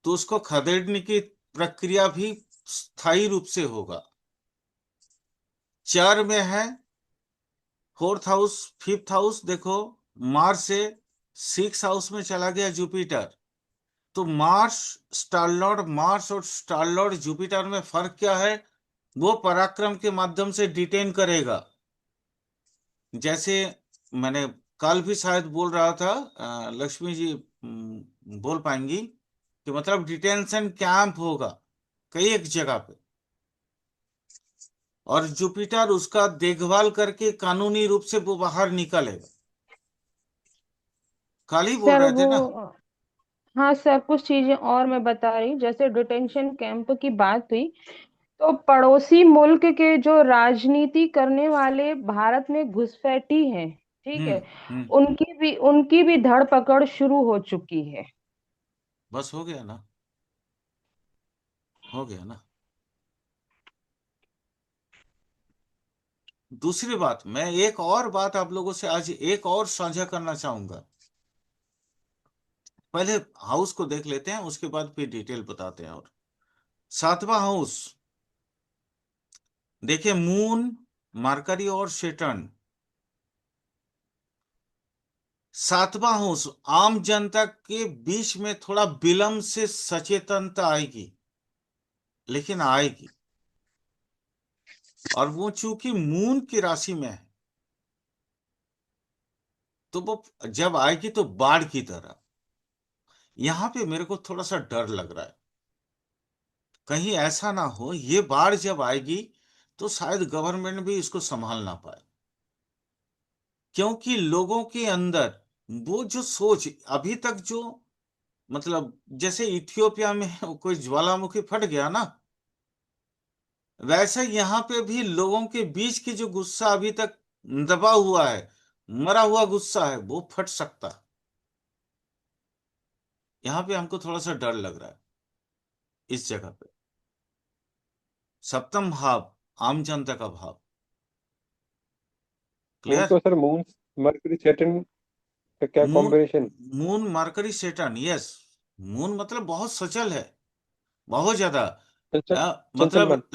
तो उसको खदेड़ने की प्रक्रिया भी स्थायी रूप से होगा। चार में है फोर्थ हाउस, फिफ्थ हाउस देखो, मार्स से 6 हाउस में चला गया जुपिटर। तो मार्स और स्टार लॉर्ड जुपिटर में फर्क क्या है? वो पराक्रम के माध्यम से डिटेन करेगा। जैसे मैंने कल भी शायद बोल रहा था, लक्ष्मी जी बोल पाएंगी कि मतलब डिटेंशन कैंप होगा कई एक जगह पे, और जुपिटर उसका देखभाल करके कानूनी रूप से वो बाहर निकलेगा। कल ही बोल सर रहे थे वो, ना। हाँ सर, कुछ चीजें और मैं बता रही, जैसे डिटेंशन कैंप की बात हुई, तो पड़ोसी मुल्क के जो राजनीति करने वाले भारत में घुसपैठी हैं, ठीक हम्म है, हम्म। उनकी भी धरपकड़ शुरू हो चुकी है। बस हो गया ना, हो गया ना। दूसरी बात, मैं एक और बात आप लोगों से आज एक और साझा करना चाहूंगा। पहले हाउस को देख लेते हैं, उसके बाद फिर डिटेल बताते हैं। और 7वां हाउस देखिए, मून, मरकरी और सेटर्न। 7वां हाउस आम जनता के बीच में थोड़ा विलंब से सचेतनता आएगी, लेकिन आएगी। और वो चूंकि मून की राशि में है, तो वो जब आएगी तो बाढ़ की तरह। यहां पे मेरे को थोड़ा सा डर लग रहा है, कहीं ऐसा ना हो ये बाढ़ जब आएगी तो शायद गवर्नमेंट भी इसको संभाल ना पाए, क्योंकि लोगों के अंदर वो जो सोच अभी तक जो, मतलब जैसे इथियोपिया में कोई ज्वालामुखी फट गया ना, वैसे यहाँ पे भी लोगों के बीच की जो गुस्सा अभी तक दबा हुआ है, मरा हुआ गुस्सा है, वो फट सकता है। यहाँ पे हमको थोड़ा सा डर लग रहा है इस जगह पे। 7वां भाव आम जनता का भाव। Moon clear? तो सर, मून मरकरी सैटर्न का क्या moon, combination? Moon mercury Saturn, yes. Moon मतलब बहुत सचल है, बहुत ज्यादा। चंचल, चंचल मन। मतलब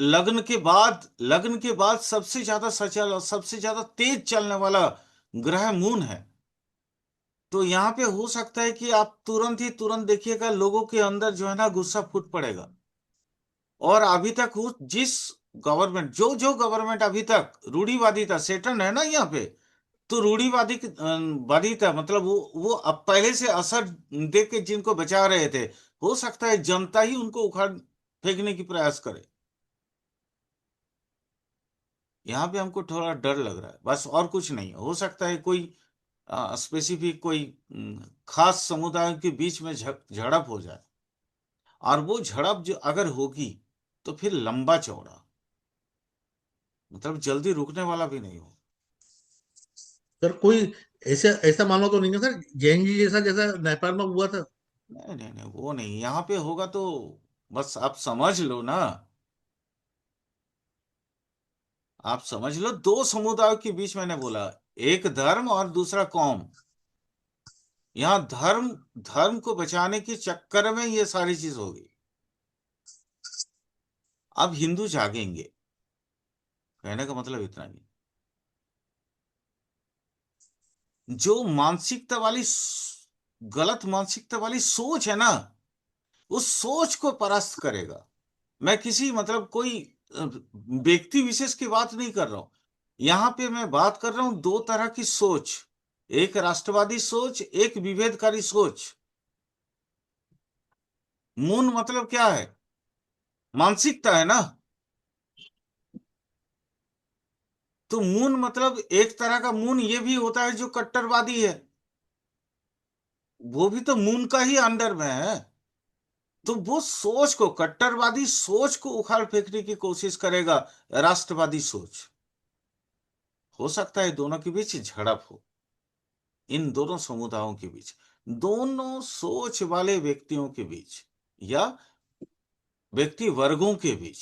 लग्न के बाद सबसे ज्यादा सचल और सबसे ज्यादा तेज चलने वाला ग्रह मून है। तो यहाँ पे हो सकता है कि आप तुरंत देखिएगा लोगों के अंदर जो है ना गुस्सा फूट पड़ेगा। और अभी तक वो जिस गवर्नमेंट, जो जो गवर्नमेंट अभी तक रूढ़िवादी था, सेटन है ना यहाँ पे, तो वादी था, मतलब वो अब पहले से असर दे के जिनको बचा रहे थे, हो सकता है जनता ही उनको उखाड़ फेंकने की प्रयास करे। यहाँ पे हमको थोड़ा डर लग रहा है, बस और कुछ नहीं। हो सकता है कोई स्पेसिफिक कोई खास समुदाय के बीच में झड़प हो जाए, और वो झड़प जो अगर होगी तो फिर लंबा चौड़ा, मतलब जल्दी रुकने वाला भी नहीं हो। सर कोई ऐसा ऐसा मामला तो नहीं है सर, जेएनजी जैसा जैसा नेपाल में हुआ था? नहीं नहीं नहीं, वो नहीं यहाँ पे होगा तो बस आप समझ लो ना, आप समझ लो, दो समुदायों के बीच मैंने बोला, एक धर्म और दूसरा कौम। यहाँ धर्म, धर्म को बचाने के चक्कर में ये सारी चीज होगी। अब हिंदू जागेंगे, कहने का मतलब इतना ही। जो मानसिकता वाली गलत मानसिकता वाली सोच है ना, उस सोच को परास्त करेगा। मैं किसी मतलब कोई व्यक्ति विशेष की बात नहीं कर रहा हूं, यहां पे मैं बात कर रहा हूं दो तरह की सोच, एक राष्ट्रवादी सोच, एक विभेदकारी सोच। मून मतलब क्या है? मानसिकता है ना। तो मून मतलब एक तरह का मून ये भी होता है जो कट्टरवादी है, वो भी तो मून का ही अंडर में है। तो वो सोच को, कट्टरवादी सोच को उखाड़ फेंकने की कोशिश करेगा राष्ट्रवादी सोच। हो सकता है दोनों के बीच झड़प हो, इन दोनों समुदायों के बीच, दोनों सोच वाले व्यक्तियों के बीच, या व्यक्ति वर्गों के बीच।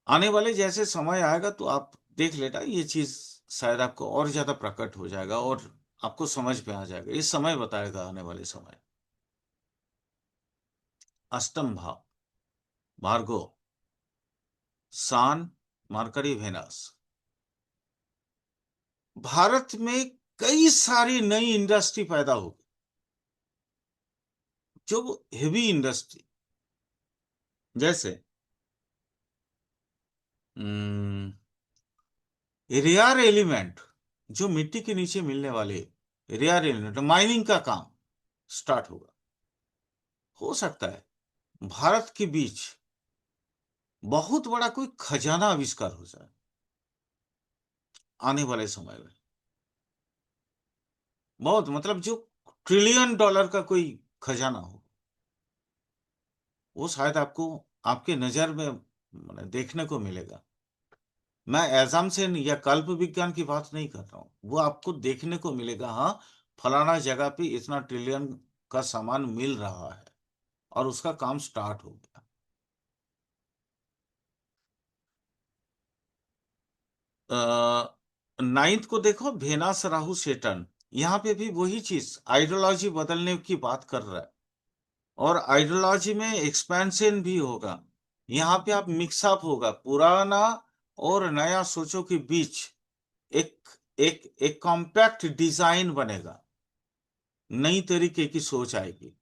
आने वाले जैसे समय आएगा तो आप देख लेना, ये चीज शायद आपको और ज्यादा प्रकट हो जाएगा और आपको समझ में आ जाएगा। इस समय बताएगा आने वाले समय। 8वां भाव भार्गव, सान, मरकरी, वेनस। भारत में कई सारी नई इंडस्ट्री पैदा होगी, जो हेवी इंडस्ट्री, जैसे रेयर एलिमेंट, जो मिट्टी के नीचे मिलने वाले रेयर एलिमेंट, माइनिंग का काम स्टार्ट होगा। हो सकता है भारत के बीच बहुत बड़ा कोई खजाना आविष्कार हो जाए आने वाले समय में। बहुत मतलब जो $1 ट्रिलियन का कोई खजाना हो, वो शायद आपको, आपके नजर में देखने को मिलेगा। मैं एजाम से या कल्प विज्ञान की बात नहीं कर रहा हूं, वो आपको देखने को मिलेगा। हाँ, फलाना जगह पे इतना ट्रिलियन का सामान मिल रहा है और उसका काम स्टार्ट हो गया। 9th को देखो, भेनास राहु सेटन, यहाँ पे भी वही चीज आइडियोलॉजी बदलने की बात कर रहा है, और आइडियोलॉजी में एक्सपेंशन भी होगा। यहाँ पे आप मिक्सअप होगा, पुराना और नया सोचों के बीच एक एक कॉम्पैक्ट डिजाइन बनेगा, नई तरीके की सोच आएगी।